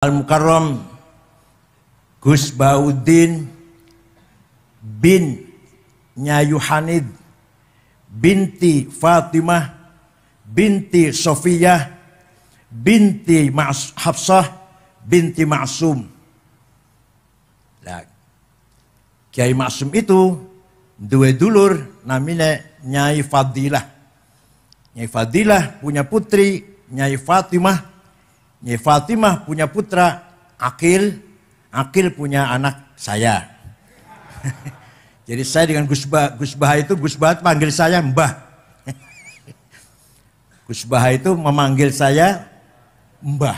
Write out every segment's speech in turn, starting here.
Al-Mukarram Gus Bahuddin bin Nyayu Hanid binti Fatimah binti Sofiyah binti Hafsah binti Ma'sum. Nah, Kiai Ma'sum itu dua dulur namanya Nyai Fadilah. Nyai Fadilah punya putri Nyai Fatimah. Nyai Fatimah punya putra Akil. Akil punya anak saya. Jadi saya dengan Gus Bah itu, Gus Bah panggil saya Mbah. Gus Bah itu memanggil saya Mbah.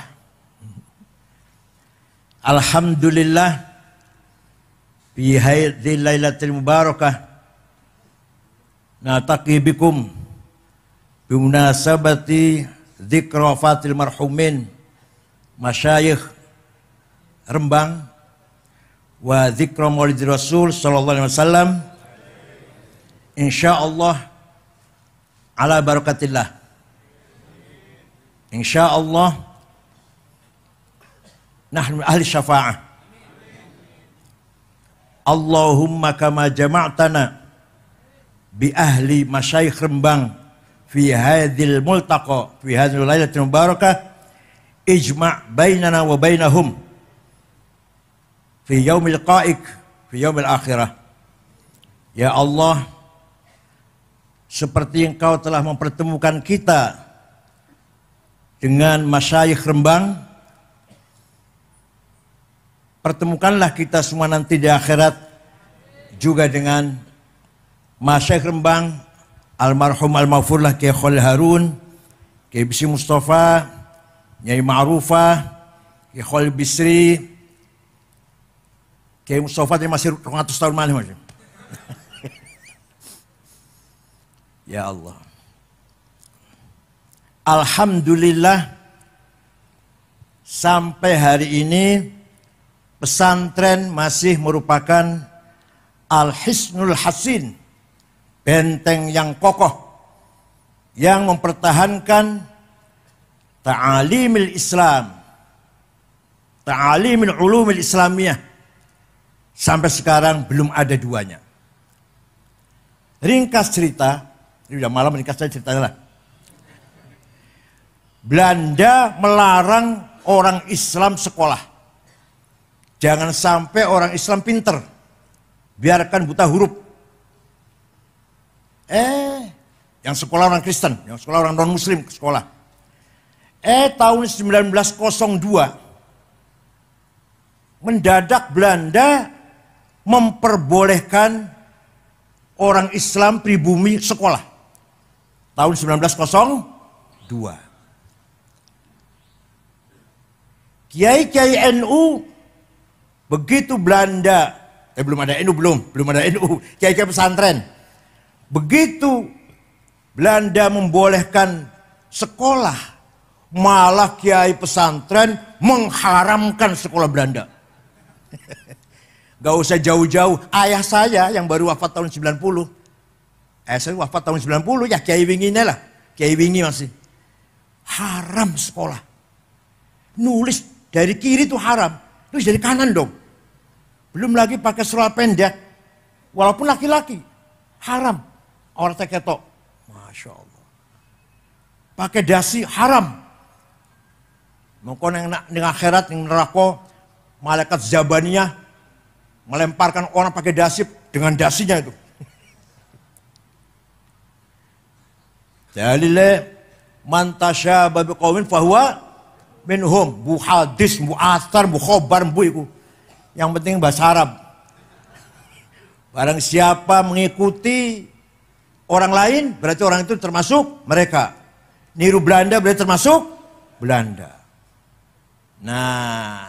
Alhamdulillah fi hadhil lailatul mubarakah nataqi bikum bimunasabati dzikra wafatil marhumin masyayikh Rembang wa dzikra maulid Rasul sallallahu alaihi wasallam insyaallah ala barakatillah. Insyaallah nahnu ahli syafa'ah. Allahumma kama jama'tana bi ahli masyayikh Rembang fi hadhil multaqa fi hadhil lailatul mubarakah ijma' bainana wa bainahum fi yaumil qaik fi yaumil akhirah. Ya Allah, seperti Engkau telah mempertemukan kita dengan masyayikh Rembang, pertemukanlah kita semua nanti di akhirat juga dengan masyayikh Rembang, almarhum al-maghfurlah Kiai Khalil Harun, Kiai Bisi Mustafa, Nyai Ma'rufah, Kiai Khalil Bisri, Kiai Mustafa yang masih 200 tahun malih masih. Ya Allah. Alhamdulillah sampai hari ini pesantren masih merupakan Al-Hisnul Hasin, benteng yang kokoh yang mempertahankan ta'alimil Islam, ta'alimil ulumil Islamiyah. Sampai sekarang belum ada duanya. Ringkas cerita, ini udah malam, ringkas ceritanya lah. Belanda melarang orang Islam sekolah. Jangan sampai orang Islam pinter, biarkan buta huruf. Yang sekolah orang Kristen, yang sekolah orang non-Muslim ke sekolah. Tahun 1902 mendadak Belanda memperbolehkan orang Islam pribumi sekolah. Tahun 1902. Kiai-kiai NU begitu Belanda, belum ada NU, belum ada NU, kiai-kiai pesantren. Begitu Belanda membolehkan sekolah, malah kiai pesantren mengharamkan sekolah Belanda. Gak usah jauh-jauh, ayah saya yang baru wafat tahun 90. Saya wafat tahun 90, ya Kiai Winginya lah. Kiai Wingi masih. Haram sekolah. Nulis dari kiri itu haram, nulis dari kanan dong. Belum lagi pakai seluar pendek, walaupun laki-laki. Haram. Orang teketok. Masya Allah. Pakai dasi haram. Mungkin yang akhirat, yang neraka, malaikat Zabaniyah melemparkan orang pakai dasi dengan dasinya itu. Jalile mantasya babi qaumin fahuwa minhum, bu hadis, bu athar, bu khobar, bu itu. Yang penting bahasa Arab. Barang siapa mengikuti orang lain, berarti orang itu termasuk mereka. Niru Belanda berarti termasuk Belanda. Nah,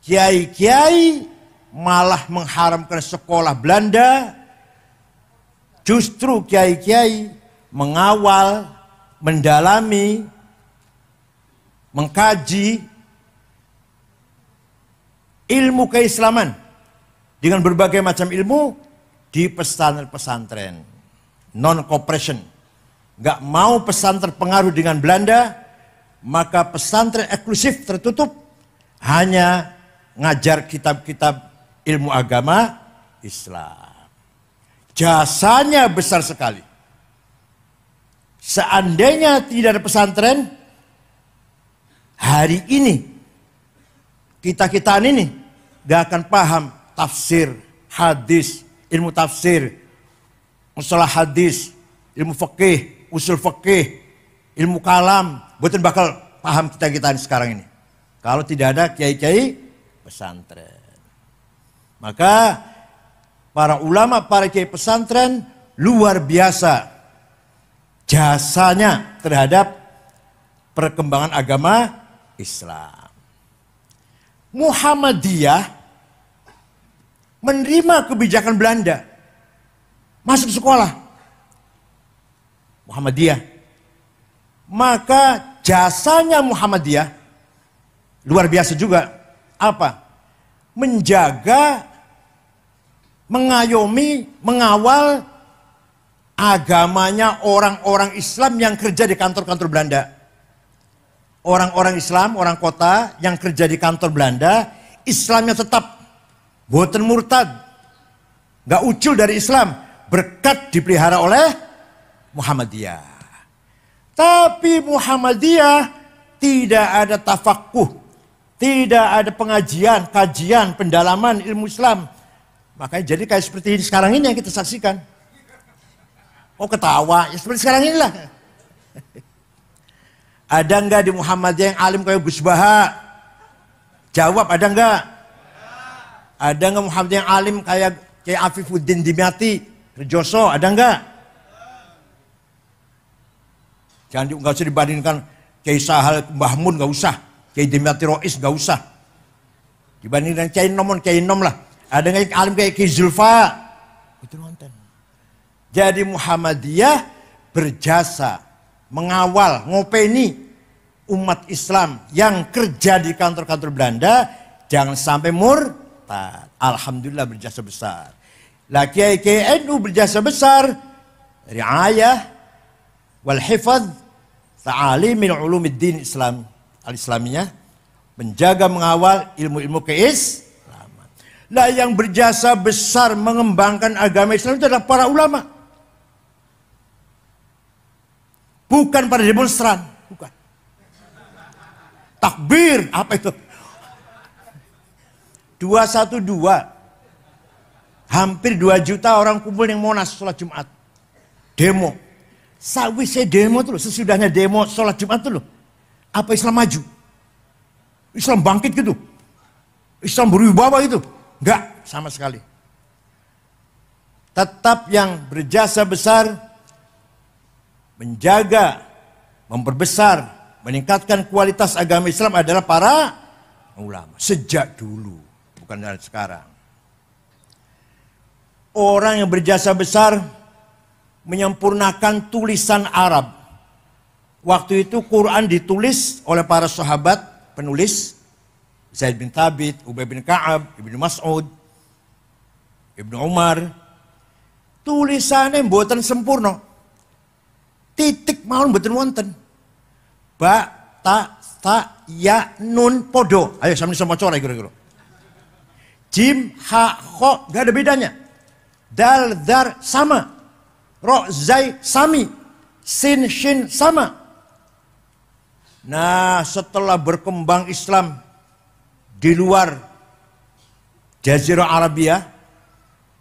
kiai-kiai malah mengharamkan sekolah Belanda. Justru kiai-kiai mengawal, mendalami, mengkaji ilmu keislaman dengan berbagai macam ilmu di pesantren-pesantren non-cooperation. Gak mau pesantren terpengaruh dengan Belanda, maka pesantren eksklusif tertutup hanya ngajar kitab-kitab ilmu agama Islam. Jasanya besar sekali. Seandainya tidak ada pesantren, hari ini kita-kitaan ini gak akan paham tafsir, hadis, ilmu tafsir, mustalah hadis, ilmu fikih, usul fikih, ilmu kalam, betul bakal paham kita-kitaan sekarang ini. Kalau tidak ada kiai-kiai pesantren. Maka para ulama, para kiai pesantren luar biasa jasanya terhadap perkembangan agama Islam. Muhammadiyah menerima kebijakan Belanda, masuk sekolah Muhammadiyah. Maka jasanya Muhammadiyah luar biasa juga. Apa? Menjaga, mengayomi, mengawal agamanya orang-orang Islam yang kerja di kantor-kantor Belanda. Orang-orang Islam, orang kota yang kerja di kantor Belanda, Islamnya tetap boten murtad, gak ucul dari Islam, berkat dipelihara oleh Muhammadiyah. Tapi Muhammadiyah tidak ada tafakuh, tidak ada pengajian, kajian, pendalaman ilmu Islam. Makanya jadi kayak seperti ini sekarang ini yang kita saksikan. Oh ketawa, ya seperti sekarang inilah. Ada enggak di Muhammadiyah yang alim kayak Gus Baha? Jawab, ada enggak? Ada enggak Muhammadiyah yang alim kayak Afifuddin Dimyati, Rejoso, ada enggak? Jangan enggak usah dibandingkan Kiai Sahal Mbah Mun, enggak usah. Kiai Dimyati Rois enggak usah. Dibandingkan Kiai Nomon, Kiai Nom lah. Ada enggak yang alim kayak Kiai Zulfa? Itu nonton. Jadi Muhammadiyah berjasa mengawal, ngopeni umat Islam yang kerja di kantor-kantor Belanda jangan sampai murtad. Alhamdulillah berjasa besar. Lah Kiai NU berjasa besar, riayah wal hifadz ta'alim min ulumiddin Islam al-Islamiyah, menjaga mengawal ilmu-ilmu keislaman. Lah yang berjasa besar mengembangkan agama Islam itu adalah para ulama. Bukan pada demonstran, bukan. Takbir, apa itu? 212. Hampir 2 juta orang kumpul yang Monas sholat Jumat. Demo. Sawise demo tuh loh, sesudahnya demo sholat Jumat tuh loh. Apa Islam maju? Islam bangkit gitu? Islam berwibawa gitu? Enggak, sama sekali. Tetap yang berjasa besar menjaga, memperbesar, meningkatkan kualitas agama Islam adalah para ulama. Sejak dulu, bukan dari sekarang. Orang yang berjasa besar menyempurnakan tulisan Arab. Waktu itu Quran ditulis oleh para sahabat penulis, Zaid bin Thabit, Ubay bin Ka'ab, Ibnu Mas'ud, Ibnu Umar. Tulisannya mboten sempurna. Titik mawon mboten wonten. Ba, ta, ya, nun, podo. Ayo sama-sama maca kira-kira. Jim, ha, kho, gak ada bedanya. Dal, dar, sama. Ro, zai, sami. Sin, shin, sama. Nah, setelah berkembang Islam di luar Jazirah Arabia,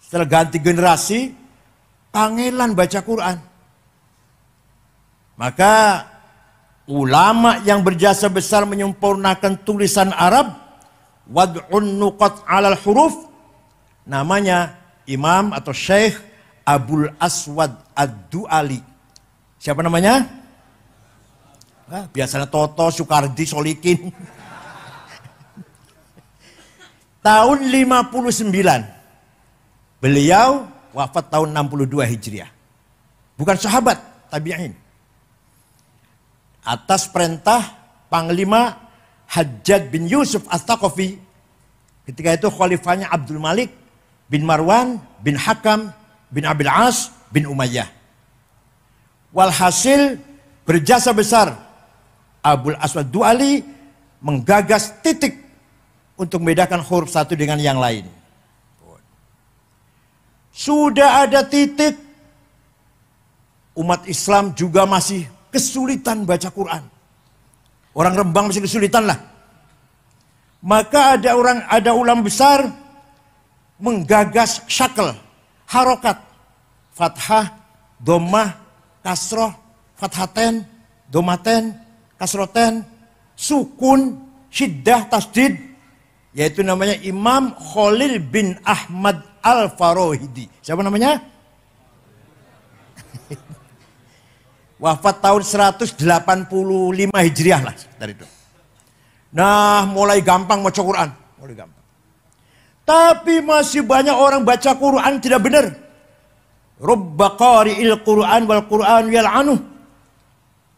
setelah ganti generasi, kangelan baca Quran. Maka ulama yang berjasa besar menyempurnakan tulisan Arab, wad'un nuqat 'alal huruf, namanya Imam atau Syekh Abul Aswad Ad-Du'ali. Siapa namanya? Biasanya Toto, Sukardi, Solikin. Tahun 59. Beliau wafat tahun 62 Hijriah. Bukan sahabat, tabi'in. Atas perintah Panglima Hajjaj bin Yusuf As-Saqafi, ketika itu khalifahnya Abdul Malik bin Marwan bin Hakam bin Abil As bin Umayyah. Walhasil berjasa besar Abul Aswad Du'ali menggagas titik untuk membedakan huruf satu dengan yang lain. Sudah ada titik umat Islam juga masih kesulitan baca Quran. Orang Rembang masih kesulitan lah. Maka ada ulama besar menggagas syakl, harokat, fathah, dhammah, kasroh, fathaten, domaten, kasroten, sukun, syiddah, tasdid, yaitu namanya Imam Khalil bin Ahmad Al-Farahidi. Siapa namanya? Wafat tahun 185 Hijriah lah dari itu. Nah, mulai gampang baca Quran, mulai gampang. Tapi masih banyak orang baca Quran tidak benar. Rubba qari'il Quran wal Quran yal'anuh.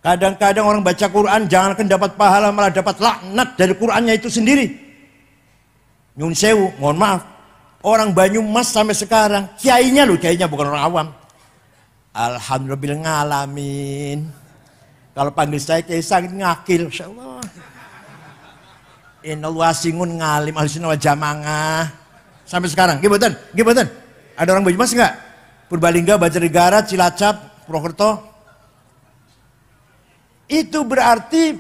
Kadang-kadang orang baca Quran jangankan dapat pahala, malah dapat laknat dari Qurannya itu sendiri. Nyun sewu, mohon maaf. Orang Banyumas sampai sekarang, kiainya loh, kiainya bukan orang awam. Alhamdulillah ngalamin. Kalau panggil saya kiai sangat ngakil, insyaallah. Innal wasingun ngalim ahlussunnah wal jamaah. Sampai sekarang, gimana? Ada orang Banyumas enggak? Purbalingga, Banjarnegara, Cilacap, Purwokerto. Itu berarti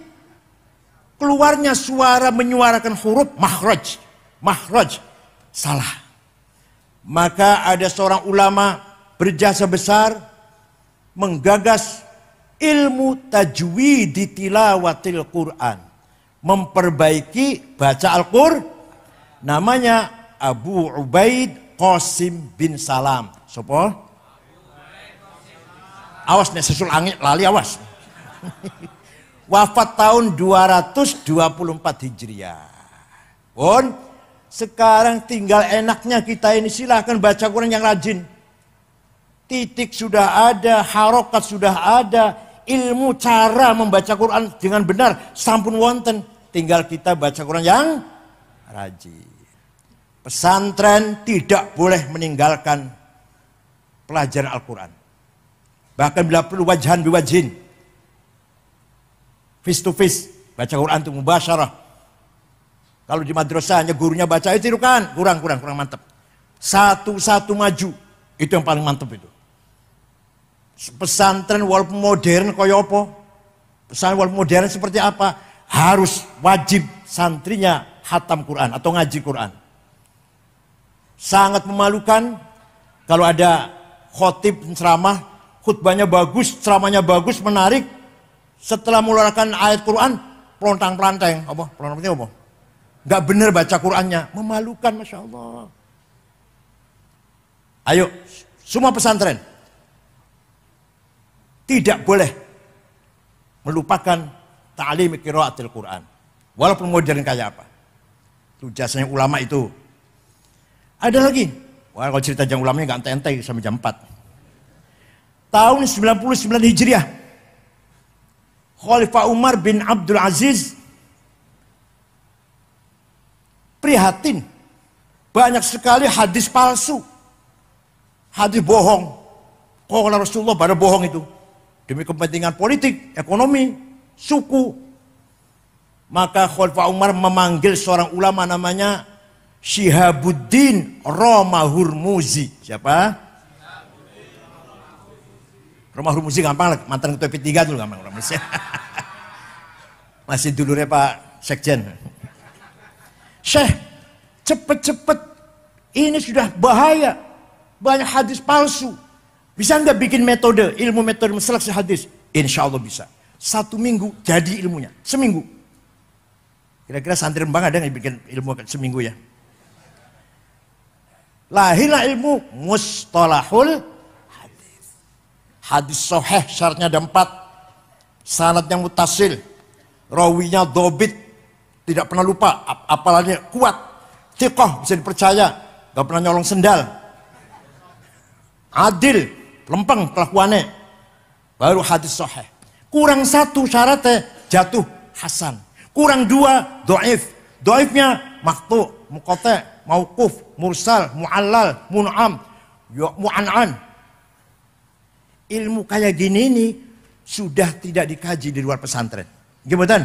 keluarnya suara menyuarakan huruf makhraj salah. Maka ada seorang ulama berjasa besar menggagas ilmu tajwid di tilawatil Quran, memperbaiki baca Al-Qur'an. Namanya Abu Ubaid Qasim bin Salam. Sopo? Awas nih sesul angin lali, awas. Wafat tahun 224 Hijriah. Pun sekarang tinggal enaknya kita ini silahkan baca Quran yang rajin. Titik sudah ada, harokat sudah ada, ilmu cara membaca Quran dengan benar sampun wonten. Tinggal kita baca Quran yang rajin. Pesantren tidak boleh meninggalkan pelajaran Al-Quran. Bahkan bila perlu wajhan biwajhin, face to face, baca Quran itu mubasyarah. Kalau di madrasahnya gurunya baca itu kan kurang mantap. Satu-satu maju, itu yang paling mantap itu. Pesantren walaupun modern kaya apa? Pesantren walaupun modern seperti apa? Harus wajib santrinya khatam Quran atau ngaji Quran. Sangat memalukan kalau ada khotib ceramah, khutbahnya bagus, ceramahnya bagus, menarik. Setelah mengeluarkan ayat Quran, pelontang-pelanteng, apa? Gak benar baca Qurannya, memalukan, masya Allah. Ayo, semua pesantren tidak boleh melupakan ta'lim qiraatil Quran, walaupun modern kayak apa. Itu jasanya ulama itu. Ada lagi, wah kalau cerita jam ulamanya gak ente-ente sampai jam 4. Tahun 99 Hijriah, Khalifah Umar bin Abdul Aziz prihatin. Banyak sekali hadis palsu. Hadis bohong. Qala Rasulullah pada bohong itu. Demi kepentingan politik, ekonomi, suku. Maka Khalifah Umar memanggil seorang ulama namanya Syihabuddin Roma Hurmuzi. Siapa? Roma Hurmuzi gampang lah, mantan ketua P3 dulu gampang. Masih dulurnya Pak Sekjen. Syekh, cepet-cepet, ini sudah bahaya, banyak hadis palsu. Bisa nggak bikin metode, ilmu metode seleksi hadis? Insya Allah bisa. 1 minggu jadi ilmunya, seminggu. Kira-kira santri Rembang ada yang bikin ilmu seminggu ya? Lahirlah ilmu mustalahul hadis. Hadis sahih syaratnya ada 4, sanadnya mutasil, rawinya dobit, tidak pernah lupa, apalagi kuat, thiqah, bisa dipercaya, gak pernah nyolong sendal, adil, lempeng kelakuannya, baru hadis sahih. Kurang 1 syaratnya jatuh hasan, kurang 2 dhaif, dhaifnya maqtu, muqata, mauquf, mursal, muallal, mun'am, mu'an'an. Ilmu kayak gini ini sudah tidak dikaji di luar pesantren. Gimana?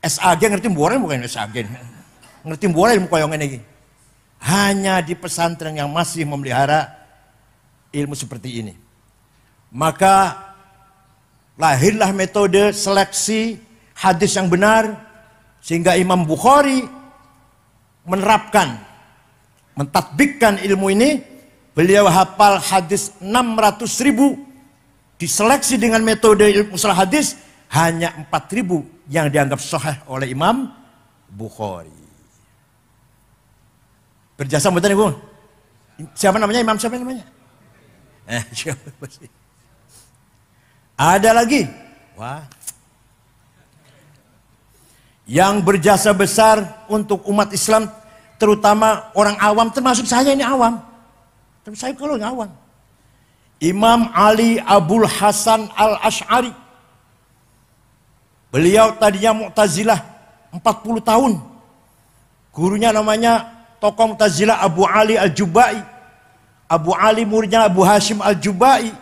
SAG ngerti bukan SAG. ngerti boleh ilmu koyongan ini. Hanya di pesantren yang masih memelihara ilmu seperti ini. Maka lahirlah metode seleksi hadis yang benar, sehingga Imam Bukhari menerapkan, mentatbikkan ilmu ini. Beliau hafal hadis 600.000, diseleksi dengan metode ilmu mustalah hadis, hanya 4.000 yang dianggap sahih oleh Imam Bukhari. Berjasa betul Ibu. Siapa namanya? Imam siapa namanya? Siapa sih? Ada lagi. Wah. Yang berjasa besar untuk umat Islam, terutama orang awam, termasuk saya ini awam. Tapi saya kalau awam. Imam Ali Abul Hasan Al-Asy'ari. Beliau tadinya Mu'tazilah 40 tahun. Gurunya namanya tokoh Mu'tazilah Abu Ali Al-Jubai. Abu Ali muridnya Abu Hashim Al-Jubai.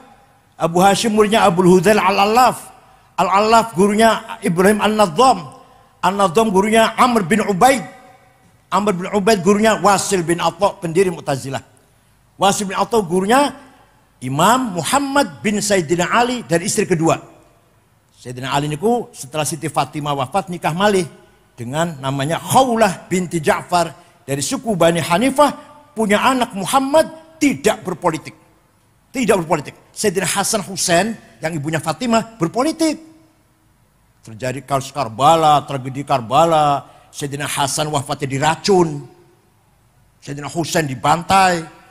Abu Hashim muridnya Abu Hudzail Al-Allaf. Al-Allaf gurunya Ibrahim An-Nadham. An-Nadham gurunya Amr bin Ubaid. Amr bin Ubaid gurunya Wasil bin Atha, pendiri Mu'tazilah. Wasil bin Atha gurunya Imam Muhammad bin Sayyidina Ali dari istri kedua. Sayyidina Ali niku setelah Siti Fatimah wafat nikah malih dengan namanya Khawlah binti Ja'far dari suku Bani Hanifah, punya anak Muhammad, tidak berpolitik. Tidak berpolitik. Sayyidina Hasan Husain yang ibunya Fatimah berpolitik. Terjadi kasus Karbala, tragedi Karbala. Sayyidina Hasan wafatnya diracun. Sayyidina Husain dibantai.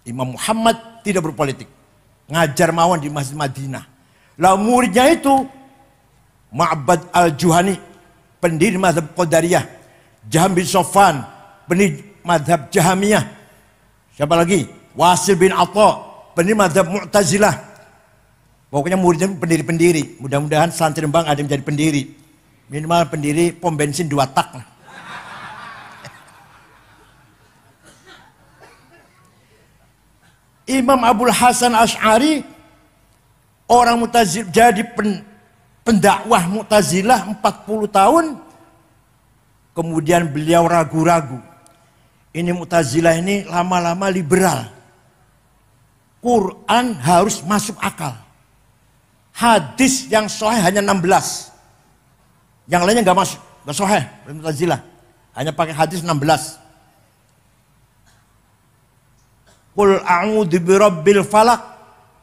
Imam Muhammad tidak berpolitik. Ngajar mawon di Masjid Madinah. Lalu muridnya itu Ma'bad Al-Juhani, pendiri mazhab Qadariyah. Jaham bin Sofan, pendiri mazhab Jahamiyah. Siapa lagi? Wasil bin Atha, pendiri mazhab Mu'tazilah. Pokoknya muridnya pendiri-pendiri. Mudah-mudahan santri Rembang ada yang menjadi pendiri. Minimal pendiri pom bensin 2 tak. Imam Abul Hasan Asy'ari orang Mu'tazilah, jadi pendakwah Mu'tazilah 40 tahun. Kemudian beliau ragu-ragu. Ini Mu'tazilah ini lama-lama liberal. Quran harus masuk akal. Hadis yang sahih hanya 16. Yang lainnya nggak masuk, nggak sahih. Mu'tazilah hanya pakai hadis 16. Qul a'udzu birabbil falaq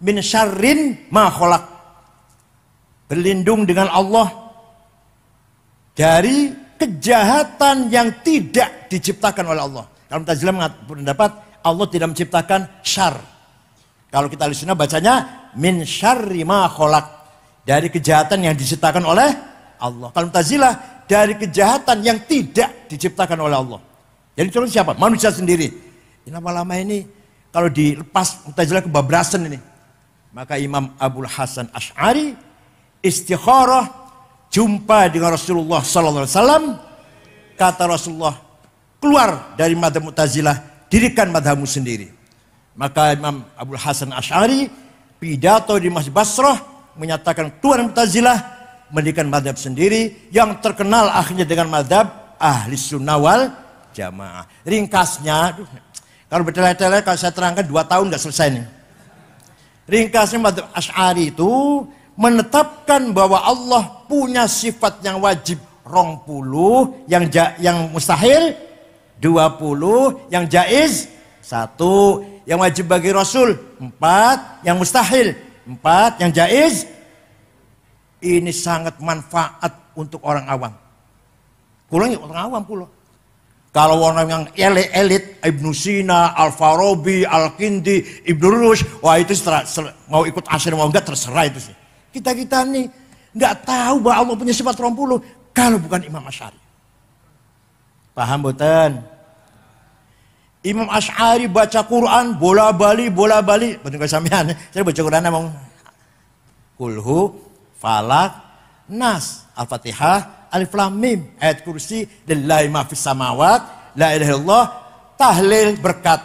min syarrin ma khalaq. Berlindung dengan Allah dari kejahatan yang tidak diciptakan oleh Allah. Kalau Mu'tazilah berpendapat Allah tidak menciptakan syar. Kalau kita Ahlussunnah bacanya min syarri ma khalaq, dari kejahatan yang diciptakan oleh Allah. Kalau Mu'tazilah dari kejahatan yang tidak diciptakan oleh Allah. Jadi contoh siapa? Manusia sendiri. Lama-lama ini kalau dilepas Mu'tazilah kebabrasan ini. Maka Imam Abul Hasan Asy'ari istikharah, jumpa dengan Rasulullah sallallahu alaihi wasallam. Kata Rasulullah, keluar dari mazhab Mu'tazilah, dirikan mazhabmu sendiri. Maka Imam Abul Hasan Asy'ari pidato di Masjid Basrah menyatakan keluar Mu'tazilah, mendirikan mazhab sendiri yang terkenal akhirnya dengan mazhab Ahlus Sunnah wal Jamaah. Ringkasnya, kalau bertele-tele kalau saya terangkan 2 tahun nggak selesai nih. Ringkasnya mazhab Asy'ari itu menetapkan bahwa Allah punya sifat yang wajib 20, yang mustahil 20, yang jaiz 1, yang wajib bagi Rasul 4, yang mustahil 4, yang jaiz. Ini sangat manfaat untuk orang awam. Pulang ya orang awam pulang. Kalau orang yang elit, Ibnu Sina, Al-Farabi, Al-Kindi, Ibnu Rushd, wah itu mau ikut asyir mau enggak terserah itu sih. Kita nih nggak tahu bahwa Allah punya sifat 20 kalau bukan Imam Asy'ari. Paham boten? Imam Asy'ari baca Quran bola-bali. Betul kaya sampean. Saya baca Quran emang Kulhu, Falak, Nas, Al-Fatihah, Alif Lam Mim, ayat kursi, lillahi ma fis samawat, la ilaha illallah, tahlil berkat.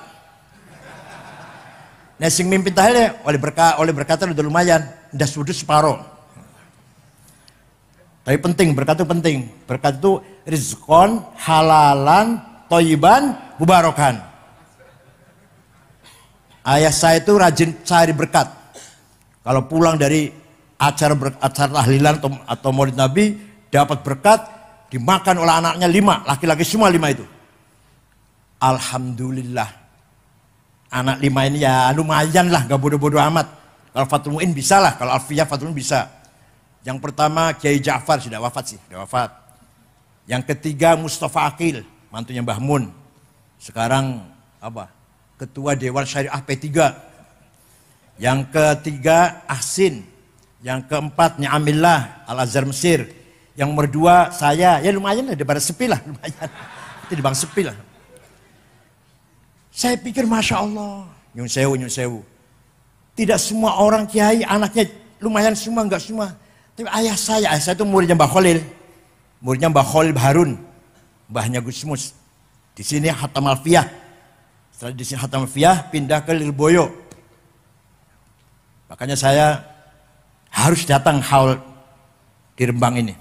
Nah sing mimpin tahlil oleh berkatan udah lumayan, udah sudut separuh. Tapi penting, berkat itu penting. Berkat itu rizqon halalan thayyiban mubarakan. Ayah saya itu rajin cari berkat. Kalau pulang dari acara tahlilan atau maulid Nabi, dapat berkat, dimakan oleh anaknya 5, laki-laki semua 5 itu. Alhamdulillah. Anak 5 ini ya lumayan lah, gak bodoh-bodoh amat. Kalau Fathul Mu'in bisa lah, kalau Alfiyah Fathul Mu'in bisa. Yang pertama Kiai Ja'far, sudah wafat sih, sudah wafat. Yang ketiga Mustafa Aqil, mantunya Mbah Mun. Sekarang apa? Ketua Dewan Syariah P3. Yang ketiga Ahsin. Yang keempat Ni'amillah Al-Azhar Mesir. Yang nomor 2 saya, ya lumayan lah, daripada sepi lah, lumayan. Itu di bang sepi lah. Saya pikir Masya Allah, nyun sewu. Tidak semua orang kiai anaknya lumayan semua, enggak semua. Tapi ayah saya itu muridnya Mbah Khalil. Muridnya Mbah Khalil Harun. Mbahnya Gusmus. Di sini Hatam Alfiyah. Setelah di sini Hatam Alfiyah, pindah ke Lirboyo. Makanya saya harus datang haul di Rembang ini.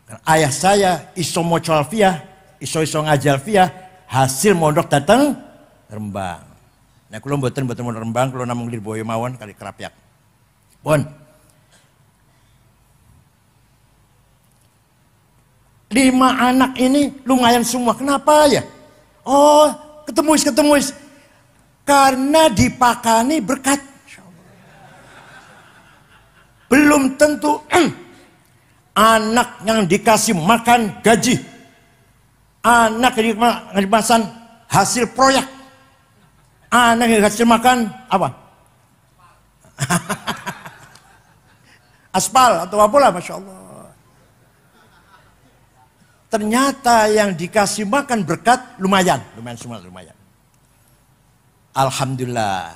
Karena ayah saya iso moco Alfiyah, iso ngaji Alfiyah, hasil mondok datang Rembang. Nah, kalau mboten mau Rembang, kalau namung Lirboyo mawon kali Kerapyak. Pun 5 anak ini lumayan semua. Kenapa ya? Oh, ketemu. Karena dipakani berkat. Belum tentu anak yang dikasih makan gaji. Anak yang dikasih hasil proyek. Anak yang dikasih makan apa? Aspal atau apalah, Masya Allah. Ternyata yang dikasih makan berkat lumayan semua. Alhamdulillah.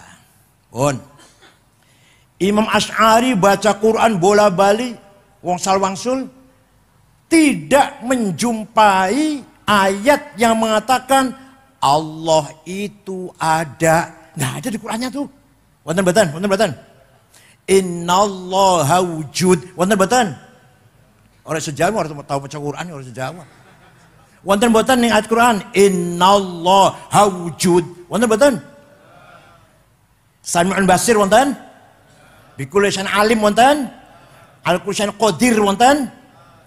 Imam Asy'ari baca Quran bola bali, wangsul tidak menjumpai ayat yang mengatakan Allah itu ada. Nggak ada di Qurannya tuh. Wonten batan. Innallaha wujud. Wonten batan. Orang sejawa orang tahu baca Quran orang sejawa. Wonten boten ning ayat Quran innallaha wujud. Wonten boten? Sami'un basir wonten? Bikulli syai'in alim wonten? Al-kulli syai'in qadir wonten?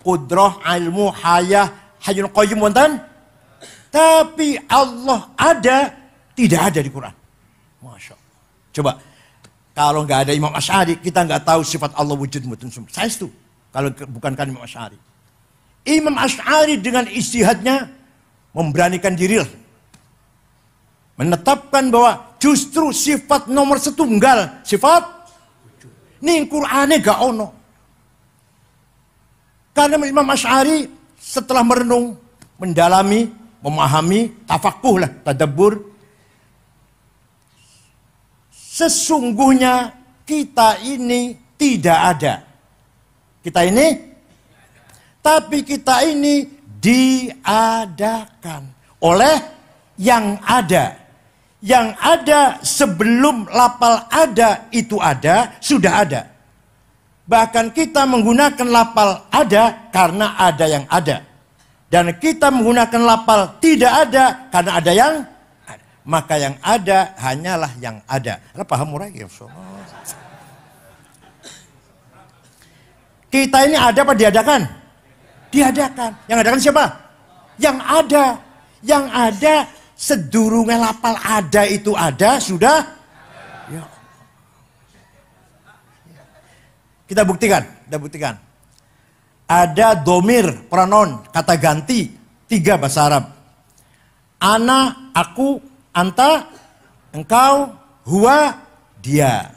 Qudrah, ilmu, hayah, hayyul qayyum wonten? Tapi Allah ada, tidak ada di Quran. Masya Allah. Coba kalau nggak ada Imam Asy'ari, kita nggak tahu sifat Allah wujud mutun sumber. Saya itu. Kalau bukan kan Imam Asy'ari. Imam Asy'ari dengan ijtihadnya memberanikan diri, menetapkan bahwa justru sifat nomor setunggal, sifat ning Qur'ane gak ono. Karena Imam Asy'ari setelah merenung, mendalami, memahami, tafakuh lah, tadabbur, sesungguhnya kita ini tidak ada. Tapi kita ini diadakan oleh yang ada. Yang ada sebelum lapal ada itu ada, sudah ada. Bahkan kita menggunakan lapal ada karena ada yang ada. Dan kita menggunakan lapal tidak ada karena ada yang ada. Maka yang ada hanyalah yang ada. Anda paham murah ya? Kita ini ada apa diadakan? Diadakan. Yang adakan siapa? Yang ada. Yang ada sedurunge lapal ada itu ada sudah. Ya. Kita buktikan. Ada domir, pronoun, kata ganti 3 bahasa Arab. Ana, aku, anta, engkau, huwa, dia.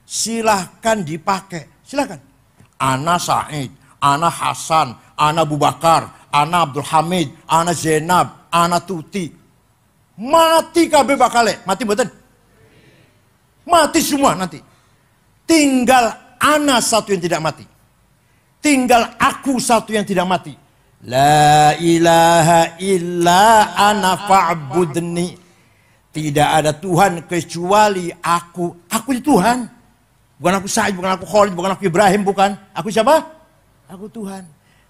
Silahkan dipakai. Silahkan. Ana Said, ana Hasan, ana Abu Bakar, ana Abdul Hamid, ana Zainab, ana Tuti. Mati kabeh bakale, mati mboten? Mati semua nanti. Tinggal ana satu yang tidak mati. Tinggal aku satu yang tidak mati. La ilaha illa ana fa'budni. Tidak ada Tuhan kecuali aku. Aku itu Tuhan. Bukan aku Said, bukan aku Khalid, bukan aku Ibrahim, bukan. Aku siapa? Aku Tuhan.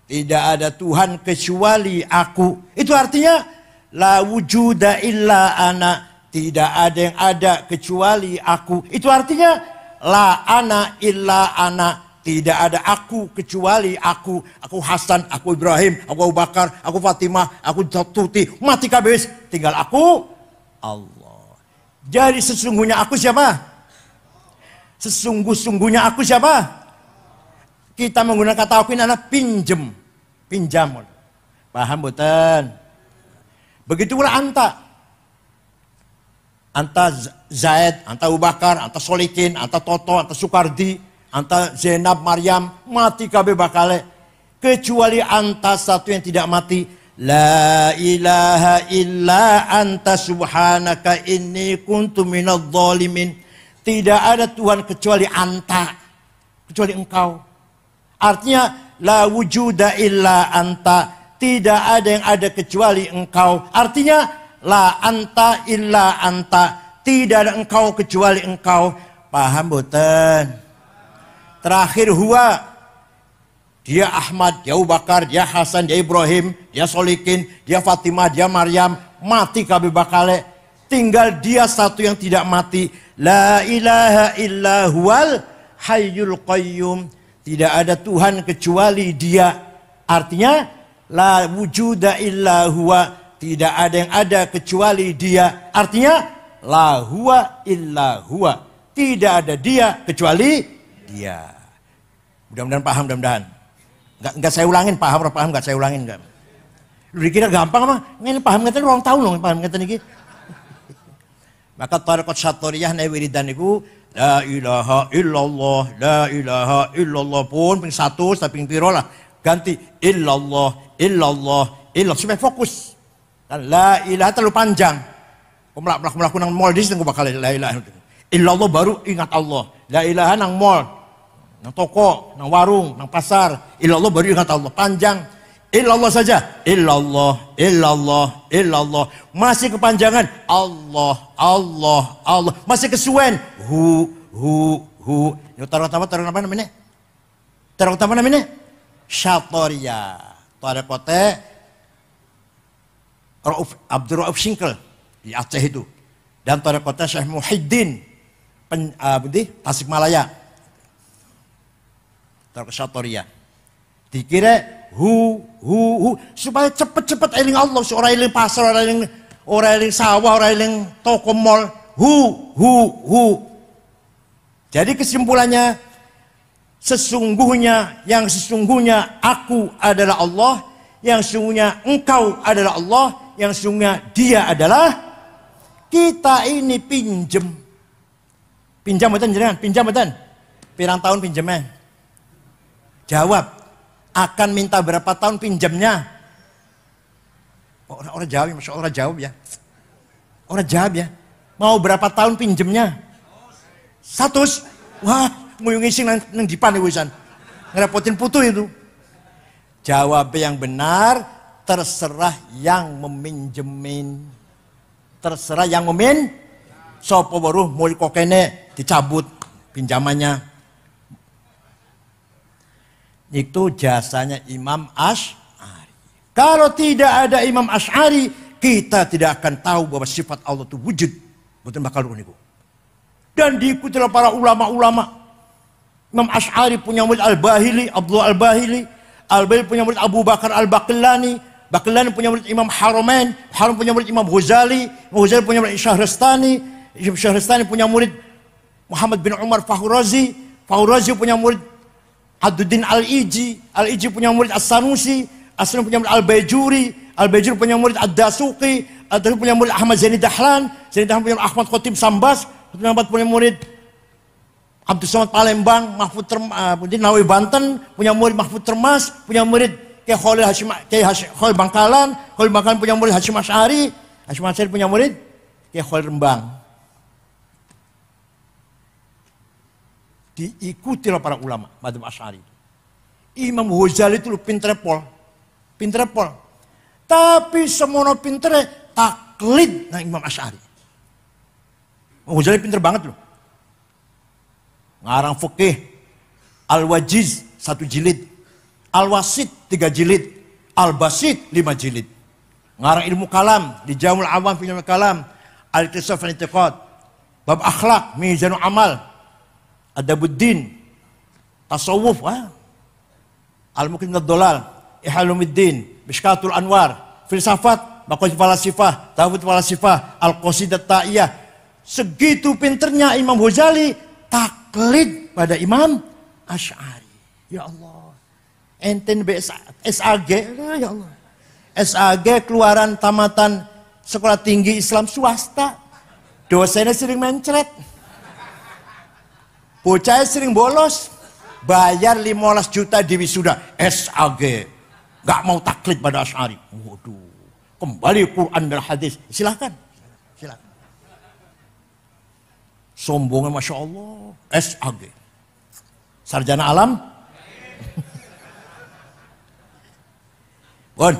Tidak ada Tuhan kecuali aku. Itu artinya la wujuda illa ana. Tidak ada yang ada kecuali aku. Itu artinya la ana illa ana. Tidak ada aku kecuali aku. Aku Hasan, aku Ibrahim, aku Abu Bakar, aku Fatimah, aku Tuti. Mati kabeh, tinggal aku Allah. Jadi sesungguhnya aku siapa? Sesungguh-sungguhnya aku siapa? Kita menggunakan kata aku ini adalah pinjem. Pinjam. Paham betul? Begitulah anta. Anta Zaid, anta Abu Bakar, anta Solikin, anta Toto, anta Sukardi, anta Zainab, Maryam, mati kabeh bakale. Kecuali anta satu yang tidak mati. La ilaha illa anta subhanaka inni kuntu minadh dhalimin. Tidak ada Tuhan kecuali anta. Kecuali engkau. Artinya la wujuda illa anta. Tidak ada yang ada kecuali engkau. Artinya la anta illa anta. Tidak ada engkau kecuali engkau. Paham boten? Terakhir huwa. Dia Ahmad, dia Abu Bakar, dia Hasan, dia Ibrahim, dia Solikin, dia Fatimah, dia Maryam. Mati kabeh bakale. Tinggal dia satu yang tidak mati. La ilaha illa huwal hayyul qayyum. Tidak ada Tuhan kecuali dia. Artinya la wujuda illa huwa. Tidak ada yang ada kecuali dia. Artinya la huwa illa huwa. Tidak ada dia kecuali dia. Mudah-mudahan paham, mudah-mudahan. Enggak saya ulangin, paham enggak saya ulangin enggak. Lu dikira gampang apa? Ini paham ngeten orang tahu loh paham ngeten iki. Maka tariqat Syatoriyah nek wiridan niku la ilaha illallah, la ilaha illallah pun ping 1 tapi ping piro lah. Ganti illallah, illallah, illallah supaya fokus. Dan la ilaha terlalu panjang. Melaku nang mall dis nang bakal la ilaha. Illallah baru ingat Allah. La ilaha nang mall, nang toko, nang warung, nang pasar. Illallah baru ingat Allah. Panjang. Illallah saja. Illallah, illallah, illallah. Masih kepanjangan. Allah, Allah, Allah. Masih kesuwen. Hu. Ini taruh apa namanya? Taruh apa namanya? Syatoriyah. Tarekote Abdul Rauf Singkel di Aceh itu. Dan tarekote Syekh Muhyiddin Tasikmalaya. Tarekote Syatoriyah. Dikira hu supaya cepet-cepet eling Allah, orang eling pasar, orang eling sawah, orang eling toko mall. Hu. Jadi kesimpulannya yang sesungguhnya aku adalah Allah, yang sesungguhnya engkau adalah Allah, yang sesungguhnya dia adalah kita ini pinjem. Pinjam betul jenengan, pinjam betul. Pirang tahun pinjemnya? Jawab. Akan minta berapa tahun pinjamnya? Orang jawab, masya Allah jawab ya. Orang jawab ya. Mau berapa tahun pinjamnya? 100. Wah, mau ngisi nang dipan nih wisan. Ngerepotin putu itu. Jawab yang benar, terserah yang meminjemin. Terserah yang sopo baru mulai kokene dicabut pinjamannya. Itu jasanya Imam Asy'ari. Kalau tidak ada Imam Asy'ari, kita tidak akan tahu bahwa sifat Allah itu wujud. Betul bakal niku. Dan diikuti oleh para ulama-ulama. Imam Asy'ari punya murid Al-Bahili, Abdullah Al-Bahili. Al-Bahili punya murid Abu Bakar Al-Baqillani. Baqillani punya murid Imam Haramain. Haram punya murid Imam Ghazali. Ghazali punya murid Syahrastani. Syahrastani punya murid Muhammad bin Umar Fahurazi. Fahurazi punya murid Abduddin Al-Iji. Al-Iji punya murid As-Sanusi. As-Sanusi punya murid Al-Bajuri. Al-Bajuri punya murid Ad-Dasuqi. Ad-Dasuqi punya murid Ahmad Zaini Dahlan. Zaini Dahlan punya Ahmad Khotib Sambas. Ahmad punya murid Abdul Somad Palembang. Mahfud Nawawi Banten punya murid Mahfud Termas. Punya murid Khalil Bangkalan. Khalil Bangkalan punya murid Hashim Asy'ari. Hashim Asy'ari punya murid Khalil Rembang. Diikuti oleh para ulama madzhab Asy'ari. Imam Ghazali itu pinterepol. Tapi semono pintere taklid nang Imam Asy'ari. Imam Ghazali pinter banget loh. Ngarang fikih Al-Wajiz 1 jilid, Al-Wasit 3 jilid, Al-Basit 5 jilid. Ngarang ilmu kalam di Jamul Awam fi Ilmu Kalam, Al-Iqtisad fil I'tiqad, bab akhlak, Mizanul Amal, Adabuddin, Tasawuf, Al-Muqim minad Dhalal, Ihalumuddin, Mishkatul Anwar, filsafat, Maqasid Falasifah, Tawhid Falasifah, Al-Qasidah Ta'iyah. Segitu pinternya Imam Ghazali taklid pada Imam Asy'ari. Ya Allah. Enten SAG, ya Allah. SAG keluaran tamatan sekolah tinggi Islam swasta. Dosennya sering mencret. Bocahnya sering bolos. Bayar 15 juta di wisuda. SAG. Gak mau taklid pada Asy'ari. Waduh. Kembali Quran dan hadis. Silahkan. Silahkan. Sombongnya Masya Allah. SAG. Sarjana alam. Bon.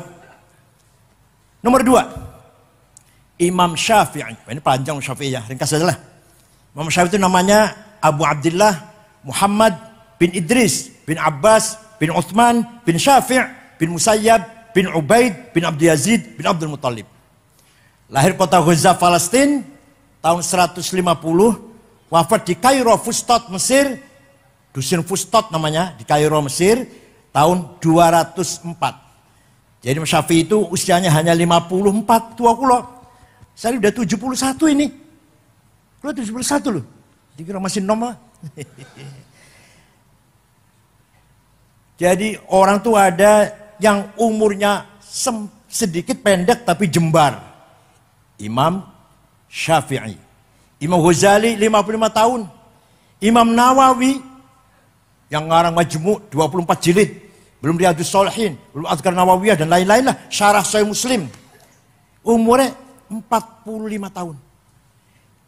Nomor 2. Imam Syafi'i. Ini panjang Syafi'i ya. Ringkas saja lah. Imam Syafi'i itu namanya Abu Abdullah Muhammad bin Idris bin Abbas bin Uthman bin Syafi' bin Musayyab bin Ubaid bin Abdul Yazid bin Abdul Muttalib. Lahir kota Gaza, Palestina tahun 150. Wafat di Kairo, Fustat, Mesir. Dusun Fustat namanya, di Kairo, Mesir, tahun 204. Jadi Imam Syafi'i itu usianya hanya 54, tua kulo. Saya udah 71 ini. Kulo 71 loh. Dikira masih nom lah. Jadi orang tuh ada yang umurnya sedikit pendek tapi jembar. Imam Syafi'i. Imam Ghazali 55 tahun. Imam Nawawi yang ngarang Majmu' 24 jilid. Belum Riyadhus Shalihin, belum Adhkar Nawawiyah dan lain-lain lah. Syarah Sahih Muslim. Umurnya 45 tahun.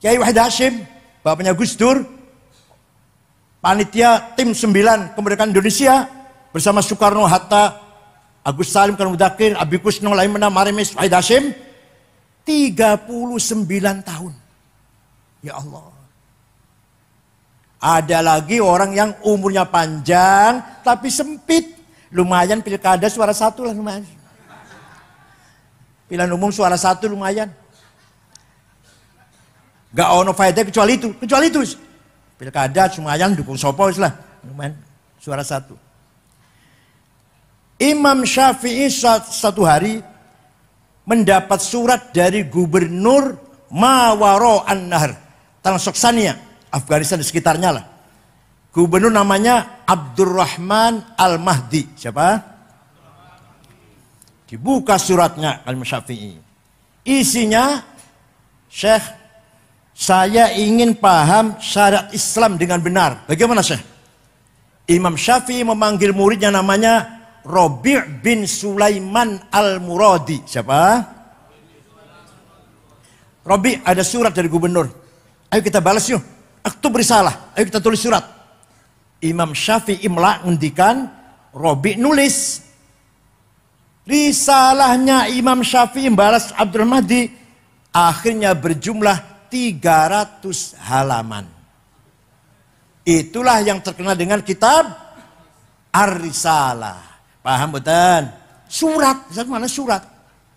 Kiai Wahid Hashim, bapaknya Gus Dur, panitia tim 9 kemerdekaan Indonesia bersama Soekarno, Hatta, Agus Salim, Karno Mudakir, Abi Kusno, Laimena, Marimis, Wahid Hashim, 39 tahun. Ya Allah. Ada lagi orang yang umurnya panjang tapi sempit. Lumayan pilkada suara 1 lah lumayan. Pilihan umum suara 1 lumayan. Gak ono faedah kecuali itu. Kecuali itu. Pilkada lumayan dukung sopo lah. Lumayan suara 1. Imam Syafi'i satu hari mendapat surat dari gubernur Mawaro An-Nahr. Transoksania, Afghanistan di sekitarnya lah. Gubernur namanya Abdurrahman Al-Mahdi. Siapa? Dibuka suratnya Imam Syafi'i. Isinya, Syekh, saya ingin paham syariat Islam dengan benar. Bagaimana Syekh? Imam Syafi'i memanggil muridnya namanya Rabi' bin Sulaiman Al-Muradi. Siapa? Rabi', ada surat dari gubernur. Ayo kita balas yuk. Aktub risalah. Ayo kita tulis surat. Imam Syafi'i imla ngendikan, Rabi' nulis. Risalahnya Imam Syafi'i balas Abdul Mahdi akhirnya berjumlah 300 halaman. Itulah yang terkenal dengan kitab Ar-Risalah. Paham betul? Surat, mana surat?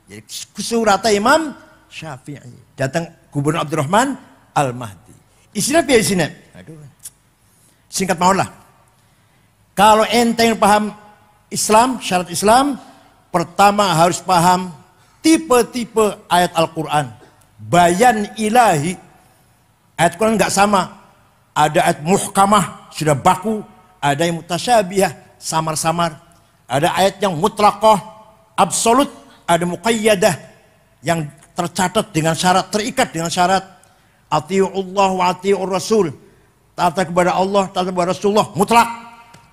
Jadi suratnya Imam Syafi'i. Datang Gubernur Abdurrahman Al-Mahdi. Isinya apa isinya? Singkat mohon lah. Kalau ente yang paham Islam, syarat Islam, pertama harus paham tipe-tipe ayat Al-Quran. Bayan ilahi. Ayat Quran nggak sama. Ada ayat muhkamah, sudah baku. Ada yang mutasyabihah, samar-samar. Ada ayat yang mutlaqah, absolut. Ada muqayyadah, yang tercatat dengan syarat, terikat dengan syarat. Ati'ullah wa ati'ur rasul. Taat kepada Allah, taat kepada Rasulullah, mutlak.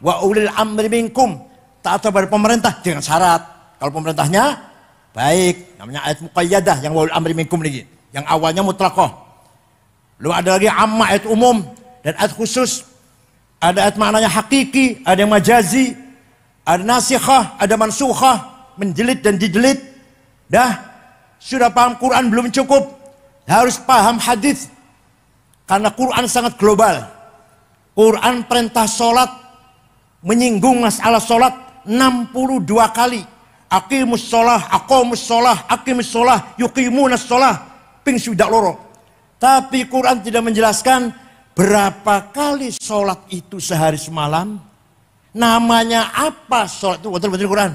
Wa ulil amri minkum. Taat kepada pemerintah dengan syarat. Kalau pemerintahnya baik, namanya ayat muqayyadah yang wa ulil amri minkum lagi. Yang awalnya mutlaqah. Lalu ada lagi amma, ayat umum dan ayat khusus. Ada ayat maknanya hakiki, ada yang majazi, ada nasikhah, ada mansukhah, menjelit dan dijelit. Dah, sudah paham Quran belum cukup. Harus paham hadis. Karena Quran sangat global. Quran perintah sholat, menyinggung masalah sholat, 62 kali. Aqimus sholah, aqamus sholah, aqimus sholah, yuqimunas sholah. Ping sudah loro. Tapi Quran tidak menjelaskan berapa kali sholat itu sehari semalam. Namanya apa sholat itu? Wonten Quran?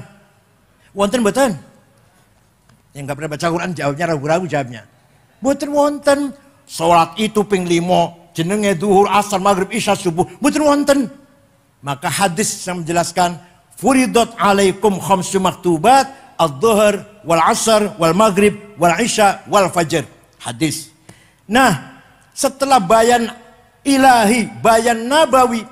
Wonten. Yang nggak pernah baca Quran jawabnya ragu-ragu jawabnya. Wonten. Sholat itu ping 5. Jenenge duhur, asar, maghrib, isya, subuh. Wonten. Maka hadis yang menjelaskan furidat alaikum khamsu maktubat adh-dhuhr wal asar wal maghrib wal isya wal fajr. Hadis. Nah, setelah bayan ilahi, bayan nabawi,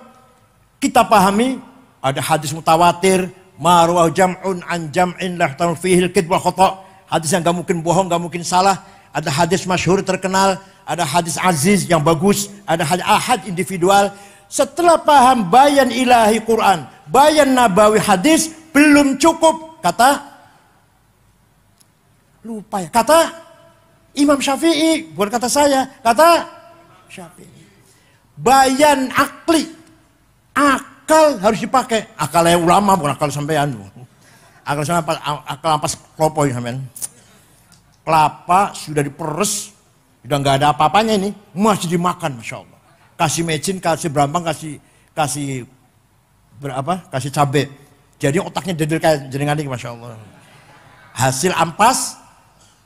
kita pahami ada hadis mutawatir, marwah jam'un an jam'in la yahtamil fihi al-kidb wal khata'. Hadis yang gak mungkin bohong, gak mungkin salah. Ada hadis masyhur terkenal, ada hadis aziz yang bagus, ada hadis ahad individual. Setelah paham bayan ilahi Quran, bayan nabawi hadis, belum cukup. Kata Imam Syafi'i, bukan kata saya, kata Syafi'i. Bayan akli, akal harus dipakai. Akalnya ulama, bukan akal sampean. Akal ampas klopo sampean. Kelapa sudah diperes, sudah nggak ada apa-apanya ini, masih dimakan, masya Allah. Kasih mecin, kasih berambang, kasih cabai. Jadi otaknya dedel kayak jenengan ini, masya Allah. Hasil ampas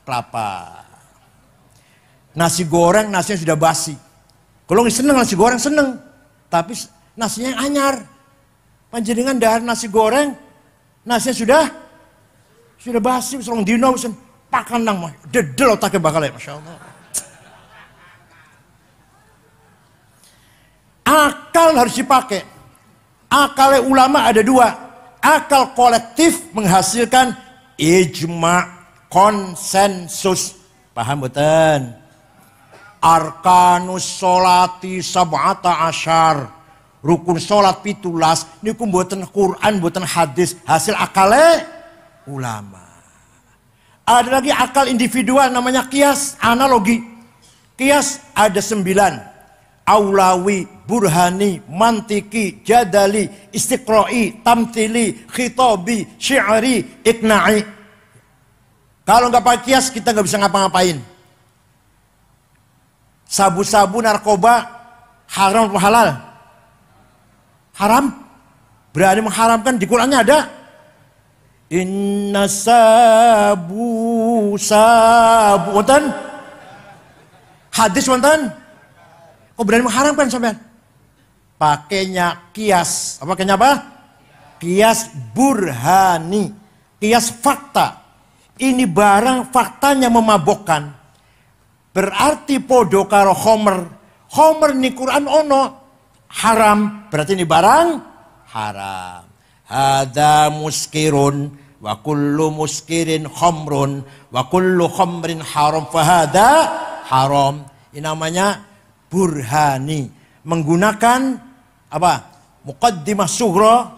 kelapa. Nasi goreng, nasinya sudah basi. Kalau nggak seneng nasi goreng seneng, tapi nasinya yang anyar. Panjenengan dahar nasi goreng, nasinya sudah basi, serong dino, pakan nang, dedel otaknya bakal ya, masya Allah. Akal harus dipakai. Akalnya ulama ada 2. Akal kolektif menghasilkan ijma, konsensus. Paham betul? Arkanus sholati sab'ata asyar. Rukun sholat 17. Ini buatan Quran, buatan hadis. Hasil akalnya ulama. Ada lagi akal individual namanya kias, analogi. Kias ada 9. Aulawi, burhani, mantiki, jadali, istiqra'i, tamtili, khitabi, syi'ri, ikna'i. Kalau nggak pakai kias kita nggak bisa ngapa-ngapain. Sabu-sabu, narkoba, haram atau halal? Haram. Berani mengharamkan, di Qurannya ada. Inna sabu. Wonten? Hadis wonten? Kok berani mengharamkan sampean? Pakainya kias. Apa pakainya apa? Kias burhani. Kias fakta. Ini barang faktanya memabokkan. Berarti podo karo homer. Homer ni Quran ono. Haram. Berarti ini barang haram. Hada muskirun. Wa kullu muskirin khomrun. Wa kullu khomrin haram. Fahada haram. Ini namanya burhani, menggunakan apa? Muqaddimah sughra,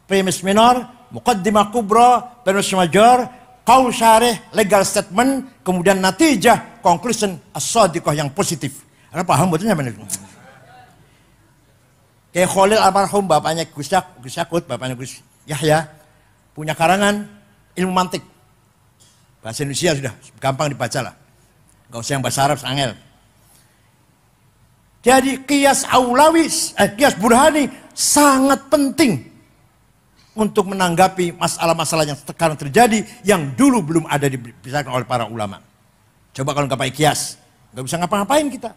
premis minor, muqaddimah kubra, premis major, qaul syarih, legal statement, kemudian natijah, conclusion as-shadiqah yang positif. Anda paham betulnya benar? Kayak Khalil almarhum, bapaknya Gus Yakut, bapaknya Gus Yahya, punya karangan ilmu mantik. Bahasa Indonesia sudah gampang dibaca lah. Gak usah yang bahasa Arab, angel. Jadi kias aulawi, kias burhani sangat penting untuk menanggapi masalah-masalah yang sekarang terjadi yang dulu belum ada dibicarakan oleh para ulama. Coba kalau nggak pakai kias, nggak bisa ngapa-ngapain kita.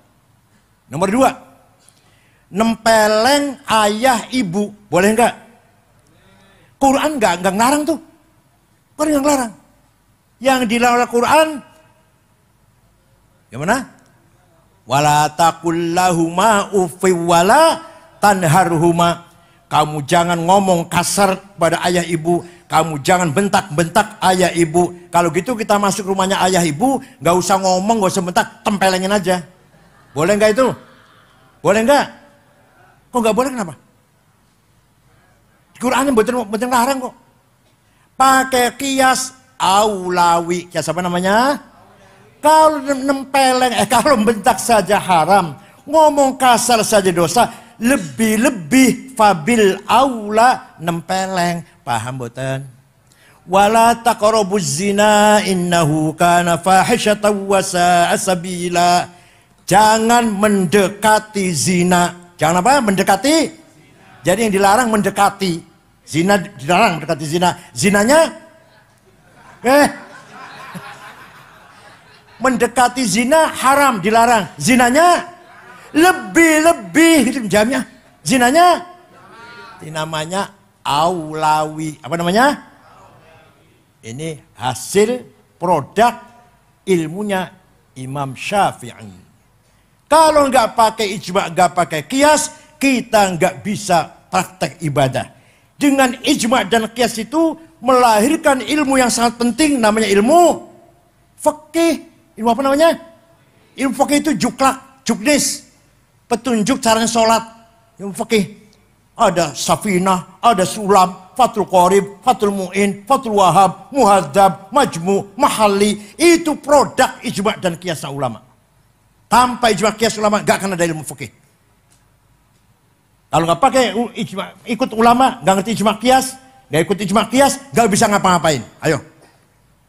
Nomor 2, nempeleng ayah ibu, boleh nggak? Quran nggak ngelarang tuh, Quran nggak ngelarang. Yang dilarang oleh Quran, gimana? Wala taqul lahuma uffi wala tanharhuma. Kamu jangan ngomong kasar pada ayah ibu, kamu jangan bentak-bentak ayah ibu. Kalau gitu kita masuk rumahnya ayah ibu, nggak usah ngomong, nggak usah bentak, tempelengin aja. Boleh nggak itu? Boleh nggak? Kok nggak boleh, kenapa? Quran betul larang kok. Pakai kias aulawi. Kias apa namanya? Kalau nempeleng, kalau bentak saja haram, ngomong kasar saja dosa, lebih-lebih fabil aula nempeleng, Paham boten? Wala taqrabuz zina innahu kana fahishatan wa sa'a sabila. Jangan mendekati zina. Jangan apa? Mendekati. Jadi yang dilarang mendekati. Zina dilarang mendekati zina. Zinanya mendekati zina haram, dilarang. Zinanya lebih-lebih gitu jamnya. Zinanya ini namanya aulawi. Apa namanya? Ini hasil produk ilmunya Imam Syafi'i. Kalau nggak pakai ijma, nggak pakai kias, kita nggak bisa praktek ibadah. Dengan ijma dan kias itu melahirkan ilmu yang sangat penting, namanya ilmu fikih. Ilmu apa namanya? Ilmu fikih itu juklak, juknis, petunjuk caranya sholat. Ilmu fikih ada Safinah, ada Sulam, Fathul Qorib, Fathul Mu'in, Fathul Wahab, Muhadzab, Majmu, Mahalli. Itu produk ijma dan kias ulama. Tanpa ijma kias ulama gak akan ada ilmu fikih. Kalau nggak pakai ijma, ikut ulama, nggak ngerti ijma kias, nggak ikut ijma kias, nggak bisa ngapa-ngapain. Ayo,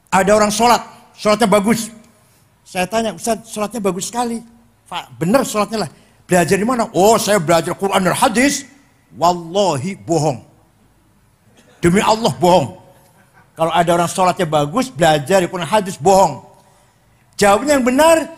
ada orang sholat, sholatnya bagus. Saya tanya, Ustaz, sholatnya bagus sekali. Bener sholatnya lah. Belajar di mana? Oh, saya belajar Quran dan hadis. Wallahi bohong. Demi Allah bohong. Kalau ada orang sholatnya bagus, belajar di Quran dan hadis, bohong. Jawabnya yang benar,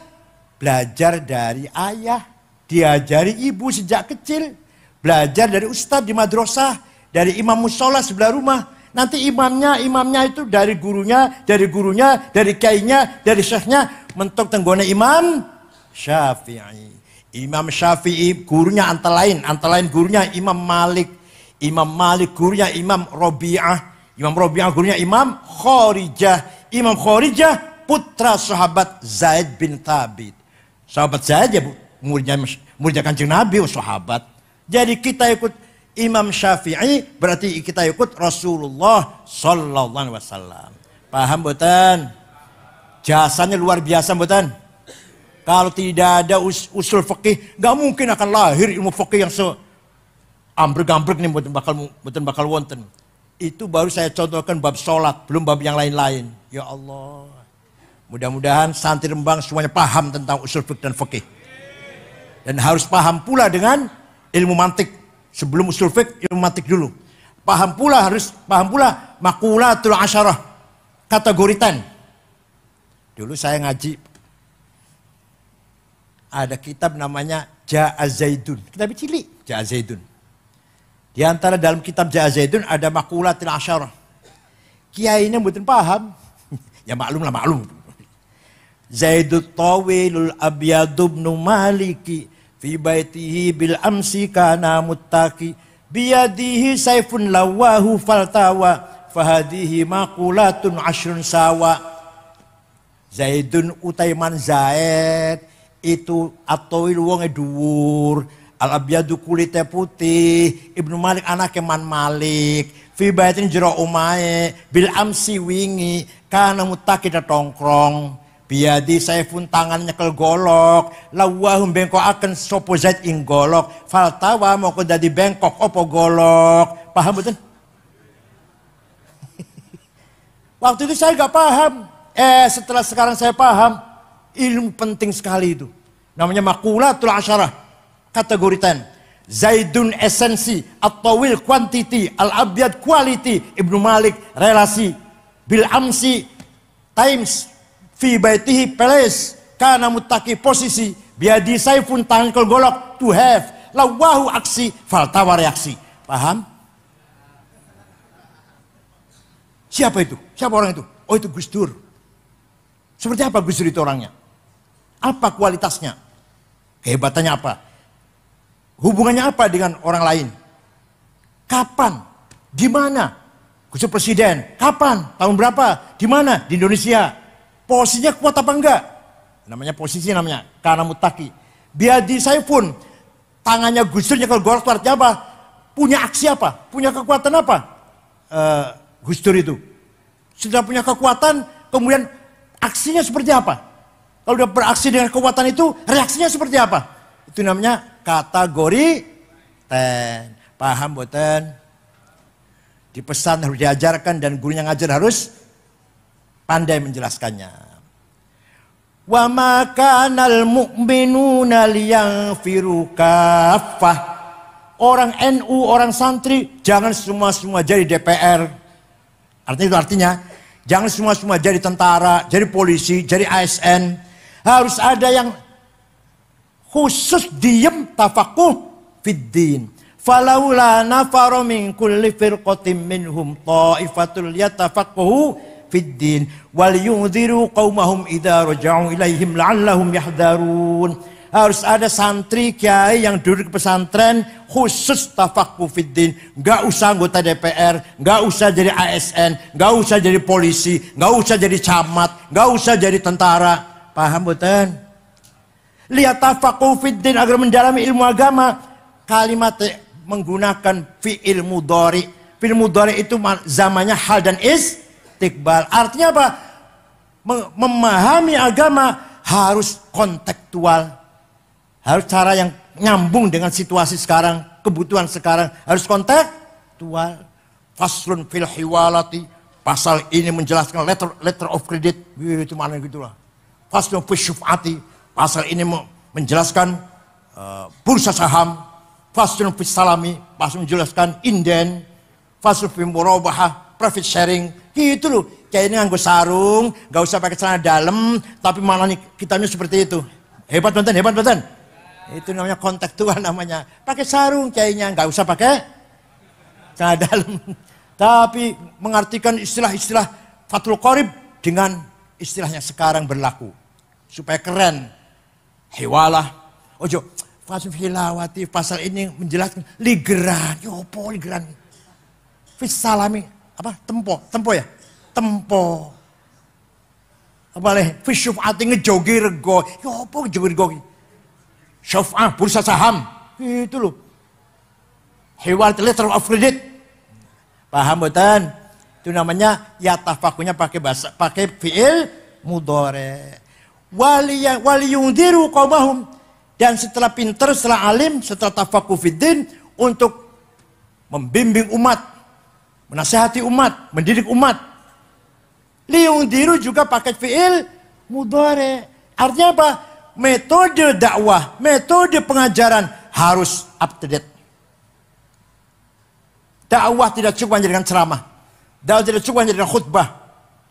belajar dari ayah, diajari ibu sejak kecil, belajar dari ustadz di madrasah, dari imam musola sebelah rumah. Nanti imamnya itu dari gurunya, dari kiainya, dari syekhnya, mentok tenggone Imam Syafi'i. Imam Syafi'i gurunya antara lain gurunya Imam Malik. Imam Malik gurunya Imam Rabi'ah. Imam Rabi'ah gurunya Imam Khorijah. Imam Khorijah putra sahabat Zaid bin Thabit. Sahabat Zaid ya muridnya Kanjeng Nabi, sahabat. Jadi kita ikut Imam Syafi'i berarti kita ikut Rasulullah sallallahu alaihi wasallam. Paham mboten? Jasanya luar biasa mboten? Kalau tidak ada usul fikih, nggak mungkin akan lahir ilmu fikih yang ambrek-ambrek nih mboten bakal wonten. Itu baru saya contohkan bab sholat, belum bab yang lain-lain. Ya Allah. Mudah-mudahan santri Rembang semuanya paham tentang usul fikih dan fikih. Dan harus paham pula dengan ilmu mantik. Sebelum usul fikih, ilmu mantik dulu. Paham pula maqulatul asyarah. Kategori 10. Dulu saya ngaji. Ada kitab namanya Ja'az Zaidun. Kitab cilik, Ja'az Zaidun. Di antara dalam kitab Ja'az Zaidun ada maqulatul asyarah. Kiainya mboten paham. Ya maklum. Zaidut tawilul abyadubnu maliki. Fi baitihi bil amsi kana muttaqi biyadihi saifun lawahu faltawa fahadihi maqulatun ashrun sawa. Zaidun utaiman Zaid itu atawil wonge dhuwur, al abyadu kulite putih, Ibnu Malik anake Man Malik, fi baitin jero omahe bil amsi wingi kana muttaqi tongkrong. Biadi saifun tangan nyekel golok, lawahum bengkok akan sopo Zaid ing golok, faltawa moko dadi bengkok opo golok. Paham betul? Waktu itu saya gak paham. Setelah sekarang saya paham, ilmu penting sekali itu. Namanya maqulatul asyarah, kategori 10. Zaidun esensi, at-tawil quantity, al-abyad quality, Ibnu Malik relasi, bil amsi times. Fi baitihi peles kana muttaqi posisi biadi saifun tangkel golok to have lawahu aksi faltawa reaksi. Paham? Siapa itu? Siapa orang itu? Oh itu Gus Dur. Seperti apa Gus Dur itu orangnya? Apa kualitasnya? Kehebatannya apa? Hubungannya apa dengan orang lain? Kapan? Di mana? Gus Dur presiden. Kapan? Tahun berapa? Di mana? Di Indonesia. Posisinya kuat apa enggak? Namanya posisi namanya karena mutaki. Biadi saya pun tangannya Gus Dur nyekel golok artinya apa? Punya aksi apa? Punya kekuatan apa? Gus Dur itu. Sudah punya kekuatan, kemudian aksinya seperti apa? Kalau udah beraksi dengan kekuatan itu, reaksinya seperti apa? Itu namanya kategori 10. Paham boten? Dipesan harus diajarkan dan guru yang ngajar harus pandai menjelaskannya. Wa ma kanal mu'minuna liyaghfiru kaffah. Orang NU, orang santri jangan semua jadi DPR. Artinya jangan semua jadi tentara, jadi polisi, jadi ASN. Harus ada yang khusus diem tafakuh fiddin. Falaula nafara min kulli firqatin minhum ta'ifatul yatafaqahu fiddin wal yunziru qaumahum idza raja'u ilaihim la'allahum yahdharun. Harus ada santri kiai yang duduk ke pesantren khusus tafakuh fiddin. Enggak usah anggota DPR, enggak usah jadi ASN, enggak usah jadi polisi, enggak usah jadi camat, enggak usah jadi tentara. Paham betul? Lihat tafakuh fiddin agar mendalami ilmu agama. Kalimat menggunakan fi'il mudhari. Fi'il mudhari itu zamannya hal dan istiqbal. Artinya apa? Memahami agama harus kontekstual. Harus cara yang nyambung dengan situasi sekarang, kebutuhan sekarang. Harus kontekstual. Faslun fil hiwalati. Pasal ini menjelaskan letter of credit. Itu mana gitulah. Faslun fil syuf'ati. Pasal ini menjelaskan bursa saham. Faslun fi salami, pasal menjelaskan inden. Faslun fi murabahah, profit sharing. Gitu loh. Kayak ini nganggo sarung, gak usah pakai celana dalam, tapi malah nih kitanya seperti itu. Hebat banget, hebat banget. Itu namanya kontekstual namanya. Pakai sarung kayaknya, gak usah pakai celana dalam. Tapi mengartikan istilah-istilah Fathul Qorib dengan istilahnya sekarang berlaku. Supaya keren. Hiwalah. Ojo. Fasul hilawati, pasal ini menjelaskan ligeran. Yopo ligeran. Fis salami, apa? Tempo ya? Tempo. Apa leh? Fis syuf'ati ngejogi rego. Yopo ngejogi rego. Syuf'ah, bursa saham. Itu loh. Hiwal letter of credit. Paham betul? Itu namanya ya tafakunya pakai fi'il mudhari. Waliyundiru qaumahum. Dan setelah pintar, setelah alim, setelah tafakuh fiddin untuk membimbing umat, menasihati umat, mendidik umat. Liyundiru juga pakai fi'il mudhari. Artinya apa? Metode dakwah, metode pengajaran harus up to date. Dakwah tidak cukup hanya dengan ceramah. Dakwah tidak cukup hanya dengan khutbah,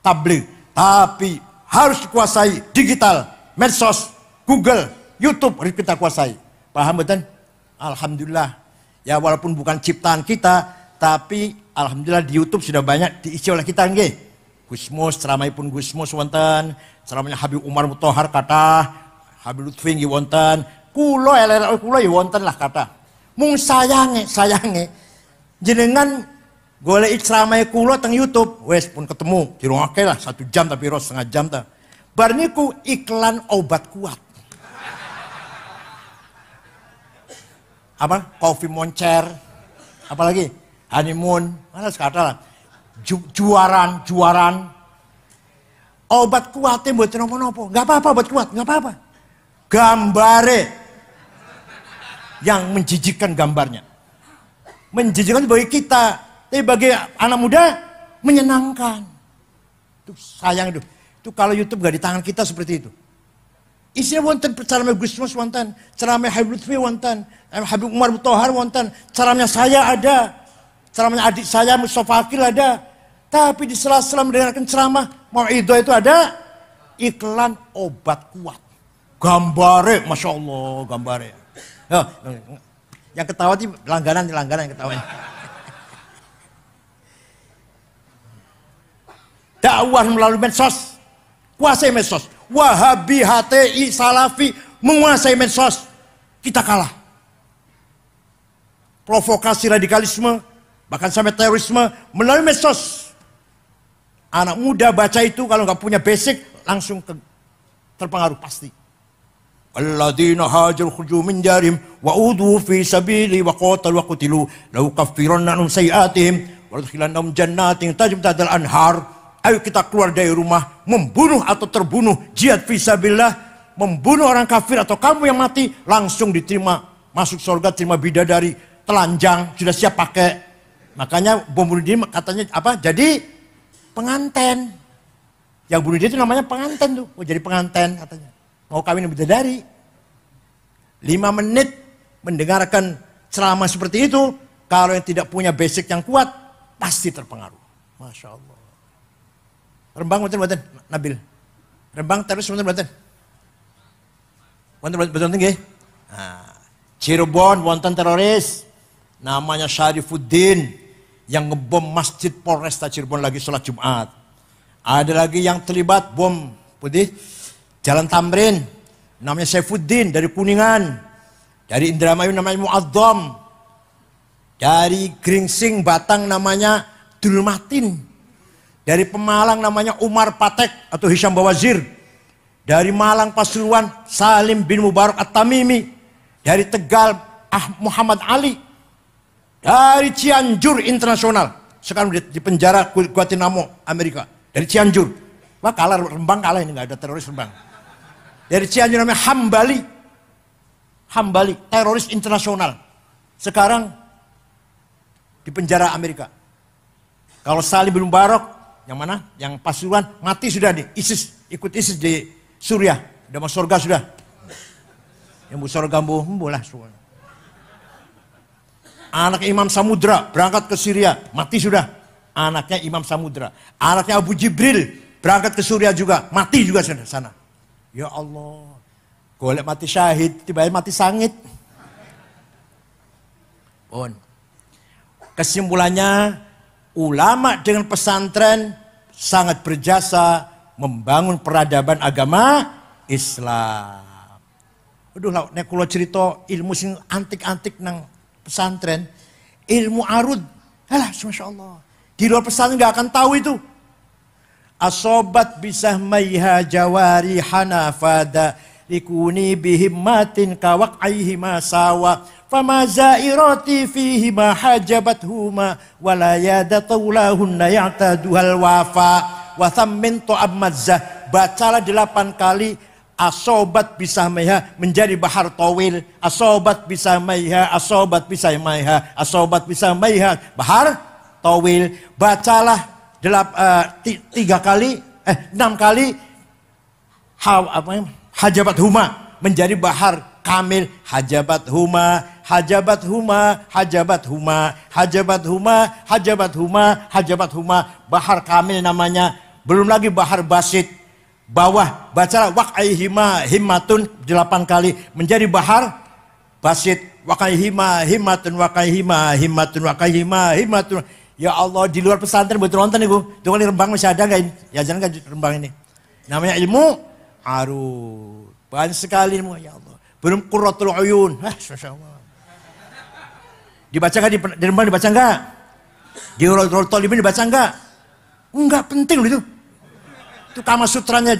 tabligh. Tapi harus dikuasai digital, medsos, Google, YouTube harus kita kuasai. Paham betul? Alhamdulillah. Ya walaupun bukan ciptaan kita, tapi alhamdulillah di YouTube sudah banyak diisi oleh kita nggih. Gusmus, ceramahipun Gusmus wonten, ceramahnya Habib Umar Mutahar kata, Habib Lutfi nggih wonten, kula kula ya wonten lah kata. Mung sayange jenengan golek ceramah kula teng YouTube, wes pun ketemu, dirungake lah 1 jam tapi ros setengah jam ta. Bar niku iklan obat kuat. Apa? Kopi moncer, apalagi honeymoon, mana sekarang juaran, obat kuatnya buat nopo-nopo, nggak apa-apa obat kuat, nggak apa-apa. Gambare yang menjijikkan gambarnya, menjijikkan bagi kita, tapi bagi anak muda menyenangkan. Itu sayang itu kalau YouTube gak di tangan kita seperti itu. Isinya wonten ceramah Gusmus wonten, ceramah Habib Lutfi wonten, Habib Umar Mutahar wonten, ceramahnya saya ada, ceramahnya adik saya Mustafa Akil ada. Tapi di sela-sela mendengarkan ceramah Mau'idhah itu ada iklan obat kuat. Gambare, Masya Allah, gambare. Yang ketawa itu langganan yang ketawanya. Dakwah melalui medsos, kuasai medsos. Wahabi, HTI, Salafi menguasai medsos, kita kalah. Provokasi radikalisme, bahkan sampai terorisme melalui medsos. Anak muda baca itu kalau nggak punya basic langsung terpengaruh pasti. Alladzina hajaru khuruju min darihim wa udhu fi sabili wa qatalu wa qutilu la ukaffiranna anhum sayiatihim wa udkhilannahum jannatin tajri min tahtiha al-anhar. Ayo kita keluar dari rumah, membunuh atau terbunuh, jihad fisabilillah, membunuh orang kafir atau kamu yang mati, langsung diterima, masuk surga, terima bidadari, telanjang, sudah siap pakai Makanya bom bunuh diri katanya apa? Jadi pengantin. Yang bunuh diri itu namanya pengantin tuh. Oh jadi pengantin katanya. Mau kawin bidadari. 5 menit mendengarkan ceramah seperti itu. Kalau yang tidak punya basic yang kuat, pasti terpengaruh. Masya Allah. Rembang betul-betul, Nabil. Rembang terus betul-betul. Betul-betul tinggi. Nah, Cirebon, wonten teroris. Namanya Syarifuddin. Yang ngebom Masjid Polresta Cirebon lagi sholat Jumat. Ada lagi yang terlibat bom putih Jalan Tamrin. Namanya Saifuddin dari Kuningan. Dari Indramayu namanya Muazzam. Dari Gringsing Batang namanya Dulmatin. Dari Pemalang namanya Umar Patek atau Hisham Bawazir. Dari Malang Pasuruan Salim bin Mubarak At-Tamimi. Dari Tegal Muhammad Ali. Dari Cianjur Internasional. Sekarang di penjara Guantanamo Amerika. Dari Cianjur. Wah kalah, Rembang kalah ini, gak ada teroris Rembang. Dari Cianjur namanya Hambali. Hambali, teroris internasional. Sekarang di penjara Amerika. Kalau Salim bin Mubarak, yang mana? Yang Pasuruan, mati sudah nih. ISIS, ikut ISIS di Suriah. Udah masuk surga sudah. Yang mau surga boleh. Anak Imam Samudra berangkat ke Syria, mati sudah. Anaknya Imam Samudra. Anaknya Abu Jibril berangkat ke Suriah juga, mati juga sana. Ya Allah, golek mati syahid, tiba-tiba mati sangit. Pun. Kesimpulannya, ulama dengan pesantren sangat berjasa membangun peradaban agama Islam. Aduh lah, nek kula cerita ilmu sing antik-antik nang pesantren, ilmu arud, alah, masya Allah. Di luar pesantren nggak akan tahu itu. Asobat bisah maiha jawari hanafada likuni bihimmatin kawak aihima sawa fama zairati fihima hajabathuma walayada taulahunna ya'taduhal wafa wa thammin to'ab mazzah. Bacalah 8 kali asobat bisa maiha menjadi bahar tawil. Asobat bisa maiha, asobat bisa maiha, asobat bisa maiha, bahar tawil. Bacalah 6 kali hajabat huma menjadi bahar kamil. Hajabat huma, hajabat huma, hajabat huma, hajabat huma, hajabat huma, hajabat huma, bahar kamil namanya. Belum lagi bahar basit. Bawah bacalah waqaihima himmatun 8 kali menjadi bahar basit. Waqaihima himmatun, waqaihima himmatun, waqaihima himmatun. Ya Allah, di luar pesantren betul nonton ibu. Tuh kali Rembang masih ada nggak ini? Ya jangan kan Rembang ini. Namanya ilmu arud. Banyak sekali ilmu, ya Allah. Belum Qurratul Uyun. Masya Allah. Dibaca nggak di Rembang, dibaca nggak? Di Rol Tolibin dibaca nggak? Enggak penting loh itu. Itu Kama Sutranya.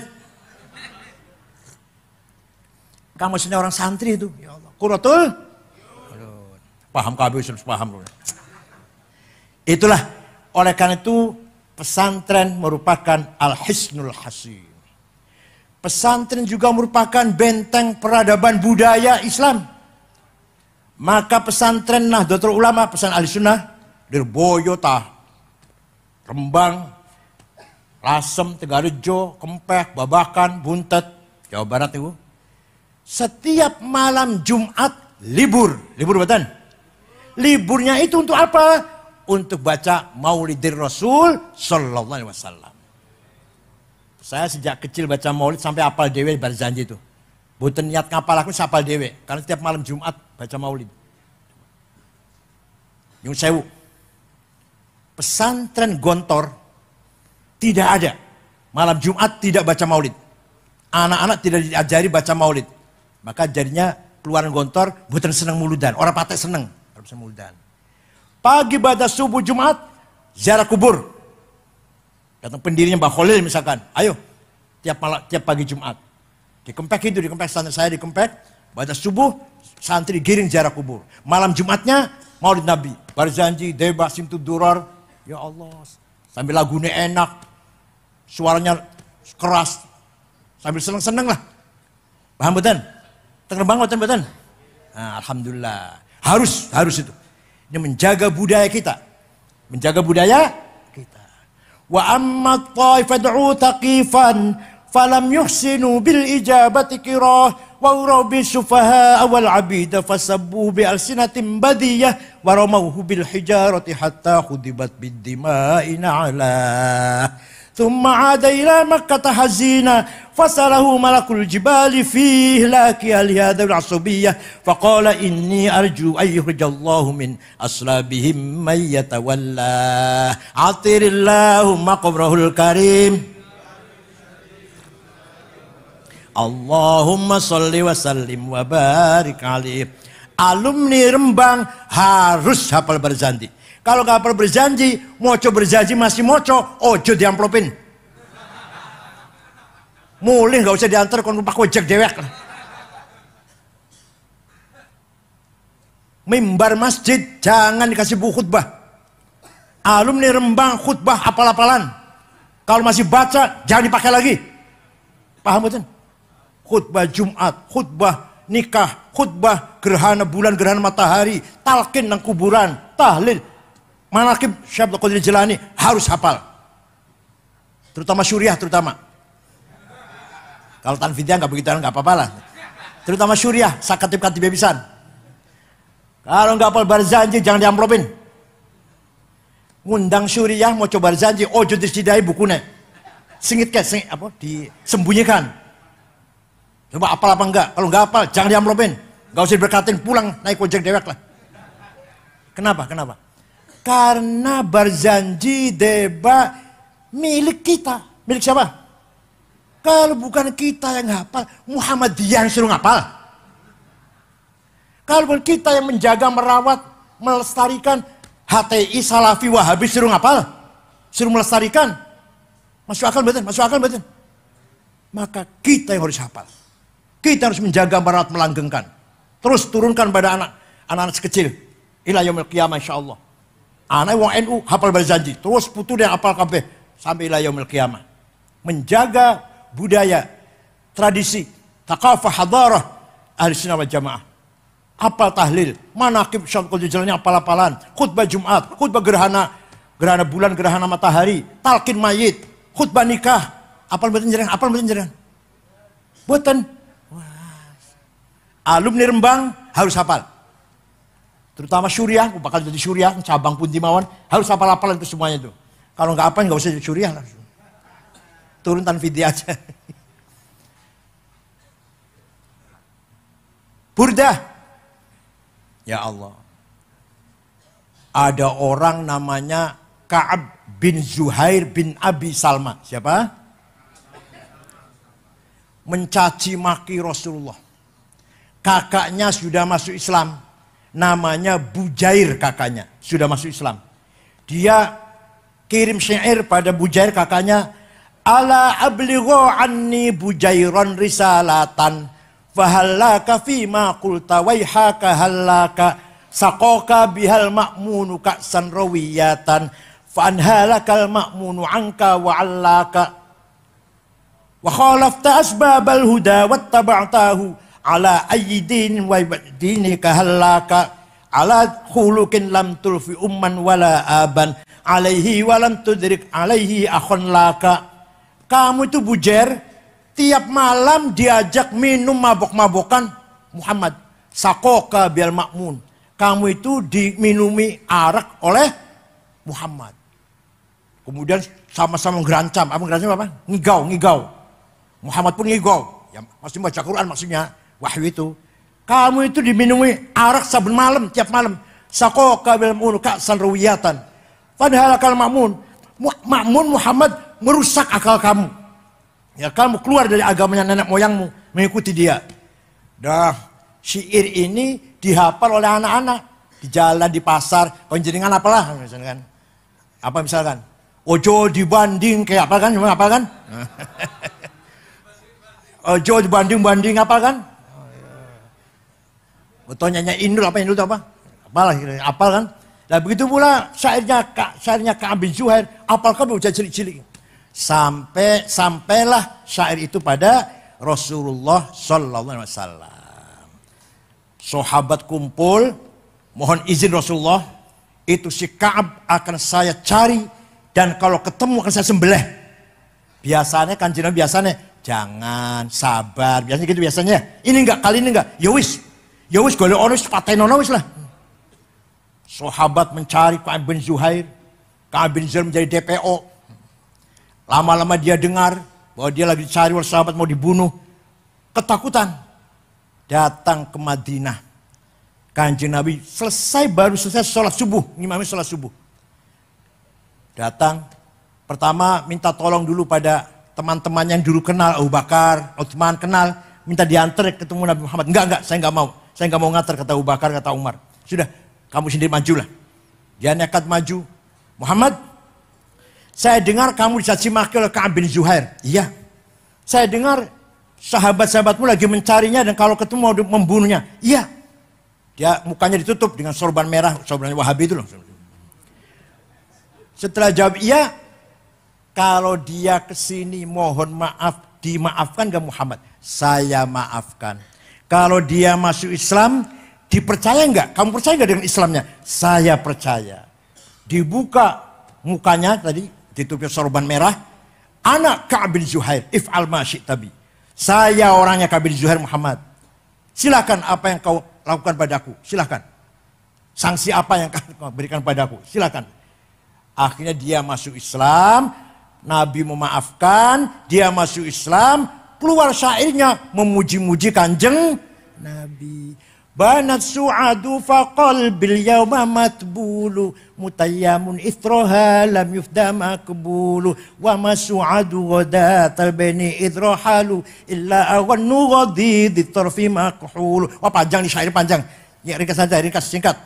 Kama Sutranya orang santri itu. Ya Allah. Qurratul. Paham kabeh, paham loh. Itulah, oleh karena itu pesantren merupakan al-hisnul hasin. Pesantren juga merupakan benteng peradaban budaya Islam. Maka pesantren Nahdlatul Ulama, pesantren Ahlussunnah, Lirboyo, Rembang, Lasem, Tegarejo, Kempeh, Babakan, Buntet, Jawa Barat itu. Setiap malam Jumat libur. Libur betul? Liburnya itu untuk apa? Untuk baca Maulidir Rasul Sallallahu Alaihi Wasallam. Saya sejak kecil baca Maulid sampai apal dewe berjanji itu. Bukan niat ngapal aku sapal dewe. Karena setiap malam Jumat baca Maulid. Nyun sewu. Pesantren Gontor tidak ada. Malam Jumat tidak baca Maulid. Anak-anak tidak diajari baca Maulid. Maka jadinya keluaran Gontor bukan senang muludan. Orang patek senang. Orang senang muludan. Pagi pada subuh Jumat, ziarah kubur. Datang pendirinya Mbah Khalil misalkan. Ayo, tiap pagi Jumat. Di Kempek itu, di Kempek santri saya di Kempek. Pada subuh, santri giring ziarah kubur. Malam Jumatnya, Maulid Nabi. Barzanji, Deba, Simtud Duror. Ya Allah, sambil lagunya enak. Suaranya keras. Sambil seneng-seneng lah. Paham betul? Terbang betul? Nah, alhamdulillah. Harus itu. Ini menjaga budaya kita. Menjaga budaya kita. Wa amma taifad'u taqifan falam yuhsinu bil ijabati kirah wa urabi sufaha wal abida fasabbu bi alsinatin badiyah wa ramawhu bil hijarati hatta khudibat bid dima'i na'ala. ثم عاد إلى مكة حزينا فسأله ملك الجبال في إهلاكها لهذا العصبية فقال إني أرجو أن يخرج الله من أصلابهم من يتولى عطر اللهم قبره الكريم اللهم صل وسلم وبارك عليه. Alumni Rembang harus hafal berjanji. Kalau nggak hafal berjanji, moco berjanji masih moco, ojo diamplopin. Mulih nggak usah diantar, kon pak ojek dewek. Mimbar masjid jangan dikasih buku khutbah. Alumni Rembang khutbah hafal-hafalan. Kalau masih baca jangan dipakai lagi. Paham betul? Khutbah Jumat, khutbah nikah, khutbah gerhana bulan, gerhana matahari, talqin nang kuburan, tahlil. Manaqib Syekh Abdul Qadir Jilani harus hafal. Terutama syuriah terutama. Kalau tanfidah nggak begitu nggak apa-apa lah. Terutama syuriah, sakatib-katib bebisan. Kalau nggak hafal berjanji jangan diamplopin. Ngundang syuriah mau coba berjanji, ojo disidai bukunya. Singit ke, disembunyikan. Coba hafal apa enggak? Kalau nggak hafal jangan diamplopin. Nggak usah diberkatin, pulang naik ojek dewek lah. Kenapa? Karena berjanji deba milik kita. Milik siapa? Kalau bukan kita yang hafal, Muhammadiyah yang suruh ngapal. Kalau bukan kita yang menjaga, merawat, melestarikan, HTI, Salafi, Wahabi suruh ngapal. Suruh melestarikan. Masuk akal betul? Masuk akal betul? Maka kita yang harus hafal. Kita harus menjaga, merawat, melanggengkan. Terus turunkan pada anak-anak kecil. Ila yaumil qiyamah insyaallah. Anak wong NU hafal berjanji, terus putu dia hafal kabeh sampai ila yaumil qiyamah. Menjaga budaya, tradisi, thaqafah, hadarah ahli sunnah wal jamaah. Hafal tahlil, manaqib Syekh Abdul Qadir Jilani hafal-hafalan, khutbah Jumat, khutbah gerhana bulan, gerhana matahari, talqin mayit, khutbah nikah, hafal mboten jenengan, hafal mboten jenengan? Mboten. Alumni Rembang harus hafal. Terutama syuriah, bakal jadi syuriah, cabang Puntimawan, harus hafal-hafalan itu semuanya itu. Kalau nggak hafal nggak usah jadi syuriah langsung. Turun tanfidah aja. Burdah. Ya Allah. Ada orang namanya Ka'ab bin Zuhair bin Abi Salma. Siapa? Mencaci maki Rasulullah. Kakaknya sudah masuk Islam. Namanya Bujair kakaknya. Sudah masuk Islam. Dia kirim syair pada Bujair kakaknya. Ala ablighu anni Bujairan risalatan. Fahallaka fima qulta waihaka hallaka. Saqoka bihal ma'munu ka'san rawiyatan. Fa'anhalakal ma'munu anka wa'allaka. Wa khalafta asbabal huda wattaba'tahu. Ala ayyidin wa dinika hallaka ala khuluqin lam tulfi umman wala aban alaihi walam tudrik alaihi akhon laka. Kamu itu Bujair tiap malam diajak minum mabok-mabokan Muhammad. Sakoka bial makmun. Kamu itu diminumi arak oleh Muhammad. Kemudian sama-sama ngerancam. Apa ngerancam apa? Ngigau. Muhammad pun ngigau. Ya, masih baca Quran maksudnya. Wahyu itu. Kamu itu diminumi arak saben malam, tiap malam. Sakoka bil makmun ka'san rawiyatan. Padahal akal makmun Muhammad merusak akal kamu. Ya, kamu keluar dari agamanya nenek moyangmu, mengikuti dia. Dah, syair ini dihafal oleh anak-anak di jalan, di pasar, penjaringan apalah misalkan. Apa misalkan? Ojo dibanding kayak apa kan? Apa kan? Ojo dibanding apa kan? Betul nyanyi Indul apa Indul apa? Apalah apal kan? Dan begitu pula syairnya Ka'ab bin Zuhair, apal kan udah cilik-cilik. Sampailah syair itu pada Rasulullah sallallahu alaihi wasallam. Sahabat kumpul, mohon izin Rasulullah, itu si Ka'ab akan saya cari dan kalau ketemu akan saya sembelih. Biasanya Kanjeng Nabi jangan sabar, biasanya gitu biasanya. Ini enggak, kali ini enggak. Ya wis golek ono wis patenono wis lah. Sahabat mencari Ka'ab bin Zuhair. Ka'ab bin Zuhair menjadi DPO. Lama-lama dia dengar bahwa dia lagi dicari oleh sahabat mau dibunuh. Ketakutan. Datang ke Madinah. Kanjeng Nabi baru selesai sholat subuh. Ngimami sholat subuh. Datang. Pertama minta tolong dulu pada teman-teman yang dulu kenal. Abu Bakar, Utsman kenal. Minta diantar ketemu Nabi Muhammad. Enggak, saya enggak mau. Saya enggak mau ngantar, kata Abu Bakar, kata Umar. Sudah, kamu sendiri majulah. Dia nekat maju. Muhammad, saya dengar kamu dicaci maki oleh Ka'ab bin Zuhair. Iya. Saya dengar sahabat-sahabatmu lagi mencarinya dan kalau ketemu mau membunuhnya. Iya. Dia mukanya ditutup dengan sorban merah, sorban Wahabi itu loh. Setelah jawab iya, kalau dia kesini mohon maaf, dimaafkan gak Muhammad? Saya maafkan. Kalau dia masuk Islam, dipercaya nggak? Kamu percaya nggak dengan Islamnya? Saya percaya. Dibuka mukanya tadi, ditutup sorban merah. Anak Ka'ab bin Zuhair, if'al ma syi'tabi. Saya orangnya Ka'ab bin Zuhair Muhammad. Silakan apa yang kau lakukan padaku, silakan. Sanksi apa yang kau berikan padaku, silakan. Akhirnya dia masuk Islam, Nabi memaafkan, dia masuk Islam, keluar syairnya memuji-muji Kanjeng Nabi. Banat su'adu faqalbil yawma matbulu mutayyamun ithroha lam yufda makbulu wa ma su'adu ghadatal bani idrohalu illa awannu ghadidi tarfi makhulu. Wah panjang nih, syair panjang. Ya ringkas saja, ringkas singkat.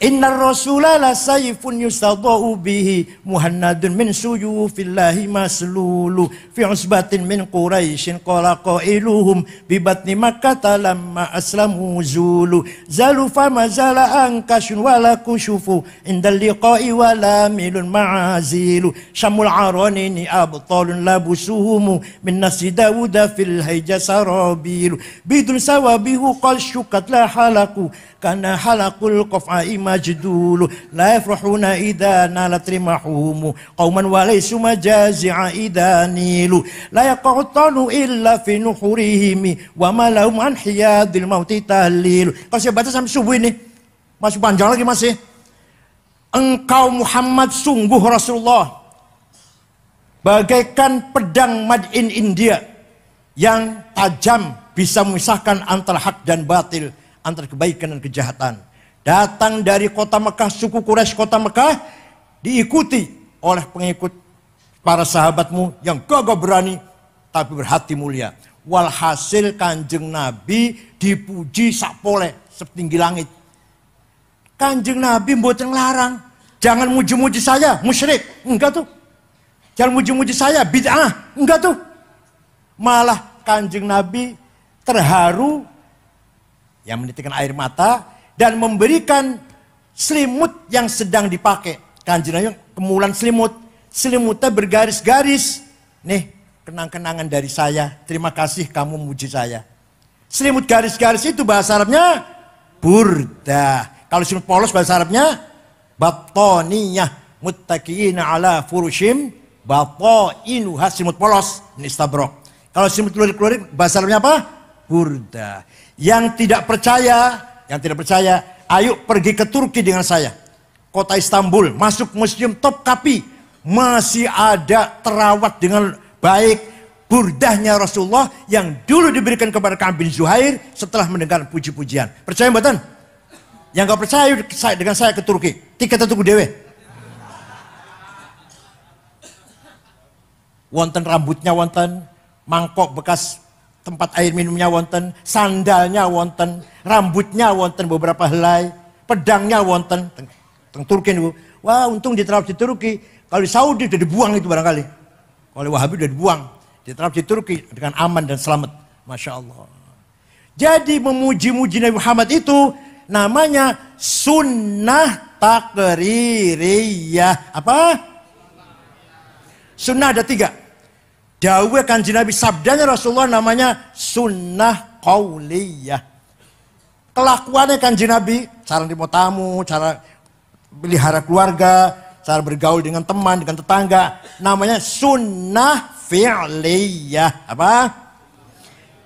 Innar rasula la sayfun yusadau bihi muhannadun min suyufillahi maslulu fi usbatin min quraisyin qala qailuhum bi batni makkah lamma aslamu zulu zalu fama zala ankashun wala kushufu indal liqa'i wala milun ma'azilu syamul aranini abtalun labusuhum min nasi dawuda fil hayja sarabilu bidun sawabihu qal syukat la halaku kana halakul qaf'i majdulu la yafrahuna idza nalat rimahum qauman walaysu majazi'a idza nilu la yaqtanu illa fi nuhurihim wa ma lahum an hiyadil mauti tahlil. Kalau saya baca sampai subuh ini masih panjang lagi masih. Engkau Muhammad sungguh Rasulullah bagaikan pedang made in India yang tajam bisa memisahkan antara hak dan batil, antara kebaikan dan kejahatan. Datang dari kota Mekah, suku Quraisy kota Mekah, diikuti oleh pengikut para sahabatmu yang gagah berani tapi berhati mulia. Walhasil Kanjeng Nabi dipuji sakpole setinggi langit. Kanjeng Nabi mboten larang, jangan muji-muji saya musyrik, enggak tuh. Jangan muji-muji saya bid'ah, enggak tuh. Malah Kanjeng Nabi terharu yang menitikkan air mata dan memberikan selimut yang sedang dipakai. Kanjeng Nabi kemulan selimut. Selimutnya bergaris-garis. Nih, kenang-kenangan dari saya. Terima kasih kamu memuji saya. Selimut garis-garis itu bahasa Arabnya burdah. Kalau selimut polos bahasa Arabnya batoniyah muttaqiyina ala furushim batoinuha, selimut polos. Ini istabrok. Kalau selimut keluar-keluar bahasa Arabnya apa? Burdah. Yang tidak percaya, ayo pergi ke Turki dengan saya. Kota Istanbul, masuk museum Topkapi. Masih ada terawat dengan baik burdahnya Rasulullah yang dulu diberikan kepada Ka'ab bin Zuhair setelah mendengar puji-pujian. Percaya mboten? Yang gak percaya dengan saya ke Turki. Tiket tuku dewe. Wonten rambutnya wonten, mangkok bekas tempat air minumnya wonten, sandalnya wonten, rambutnya wonten beberapa helai, pedangnya wonten. Teng Turki niku. Wah, untung diterap di Turki. Kalau di Saudi udah dibuang itu barangkali. Kalau Wahabi udah dibuang, diterap di Turki dengan aman dan selamat. Masya Allah. Jadi memuji-muji Nabi Muhammad itu namanya sunnah takririyah. Apa? Sunnah ada 3. Dawuh Kanjeng Nabi, sabdanya Rasulullah namanya sunnah qauliyah. Kelakuannya Kanjeng Nabi, cara nerima tamu, cara pelihara keluarga, cara bergaul dengan teman, dengan tetangga. Namanya sunnah fi'liyah. Apa?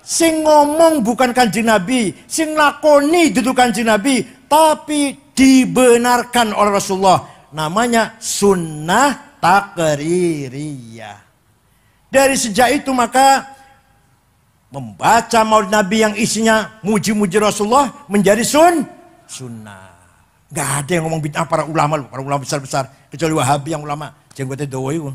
Sing ngomong bukan Kanjeng Nabi, sing lakoni dudu Kanjeng Nabi, tapi dibenarkan oleh Rasulullah. Namanya sunnah takririyah. Dari sejak itu maka membaca maulid Nabi yang isinya muji-muji Rasulullah menjadi sunnah. Gak ada yang ngomong bid'ah para ulama besar-besar, kecuali Wahabi yang ulama jenggotnya dawa itu.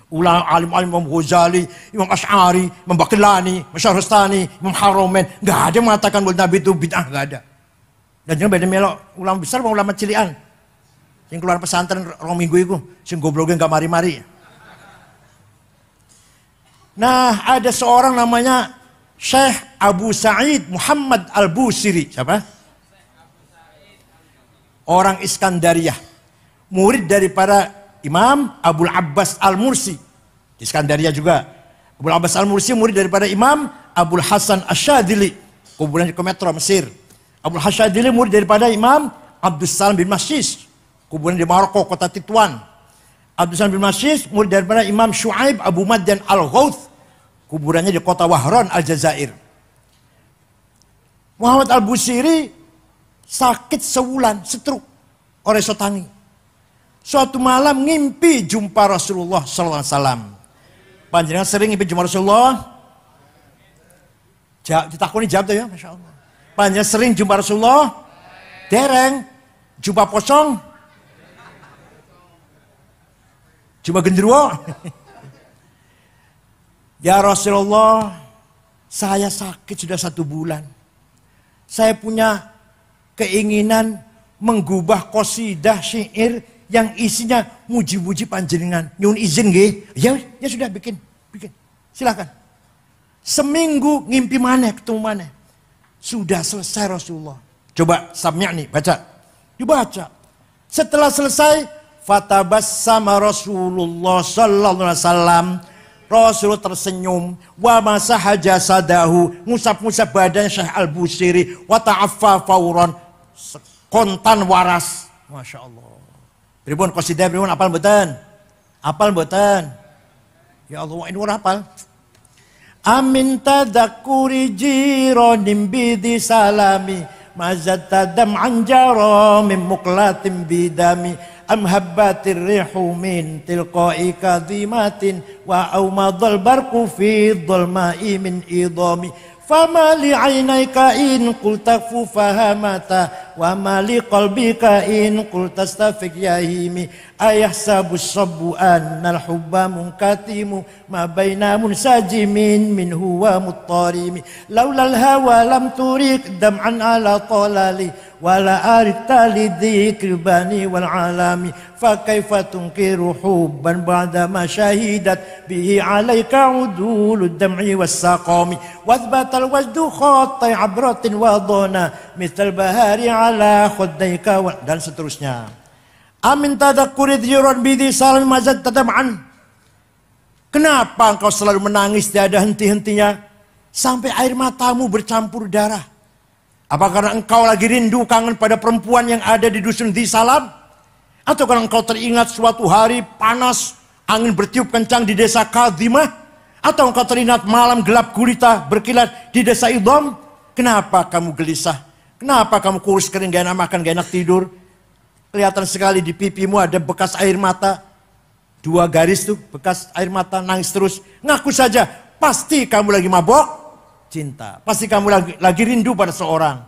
Ulama alim-alim Imam Ghazali, Imam Asy'ari, Imam Baqillani, Syahrastani, Imam Haromen, gak ada yang mengatakan maulid Nabi itu bid'ah, gak ada. Dan jangan beda melok ulama besar sama ulama cilian. Yang keluar pesantren rong minggu itu, sing gobloknya gak mari-mari. Nah, ada seorang namanya Syekh Abu Sa'id Muhammad Al-Busiri. Siapa? Orang Iskandariyah. Murid daripada Imam Abul Abbas Al-Mursi. Di Iskandariyah juga. Abul Abbas Al-Mursi murid daripada Imam Abul Hasan Asyadili. Kuburan di Kometro, Mesir. Abul Hasan Asyadili murid daripada Imam Abdus Salam bin Masyis. Kuburan di Maroko, kota Tituan. Abdus Salam bin Masyis murid daripada Imam Syuaib Abu Madyan Al-Ghauth. Kuburannya di kota Wahran, Aljazair. Muhammad Al-Busiri sakit sebulan, stroke, oleh sotangi. Suatu malam ngimpi jumpa Rasulullah SAW. Panjenengan sering ngimpi jumpa Rasulullah? Ditakoni jawab tuh ya, Masya Allah. Panjenengan sering jumpa Rasulullah? Dereng. Jumpa pocong? Jumpa genderuwo? Ya Rasulullah, saya sakit sudah 1 bulan. Saya punya keinginan menggubah qasidah syair yang isinya muji-muji panjenengan. Nyun izin nggih? Ya sudah bikin. Silakan. Seminggu ngimpi mana ketemu mana? Sudah selesai Rasulullah. Coba sami'ni baca. Dibaca. Setelah selesai fatabassama Rasulullah sallallahu alaihi wasallam. Rasul tersenyum, wa masaha jasadahu, ngusap-ngusap badan Syekh Al-Busiri, wa ta'affa fauran, kontan waras. Masya Allah. Pripun qasidah pripun apal mboten? Apal mboten? Ya Allah, ini ora apal. Amin tadzakkuri jiranim bidi salami, mazat tadam anjara min muqlatin bidami. Am habbatir rihu min tilqa'i kadhimatin wa awmadal barqu fi dhulma'i min idami fama li 'ainayka in qulta fahamata wa ma li qalbika in qulta astafiq yahimi ayahsabu sabbu annal hubba munkatimu ma baina munsajimin minhu wa muttarimi laulal hawa lam turik dam'an ala talali wala arikta lidzikri bani wal alami fa kaifa tunkiru hubban ba'da ma syahidat bihi alaika udulud dam'i was saqami wathbatal wajdu khatai abratin wa dhana mithal bahari ala khuddayka dan seterusnya. Amin tadakkuri dhiran bidhi salam mazad tadam'an. Kenapa engkau selalu menangis tiada henti-hentinya sampai air matamu bercampur darah? Apa karena engkau lagi rindu kangen pada perempuan yang ada di dusun Dhi Salam? Atau karena engkau teringat suatu hari panas, angin bertiup kencang di desa Kadhimah? Atau engkau teringat malam gelap gulita berkilat di desa Idham? Kenapa kamu gelisah? Kenapa kamu kurus kering, gak enak makan, gak enak tidur? Kelihatan sekali di pipimu ada bekas air mata. 2 garis tuh, bekas air mata, nangis terus. Ngaku saja, pasti kamu lagi mabok cinta. Pasti kamu lagi rindu pada seorang.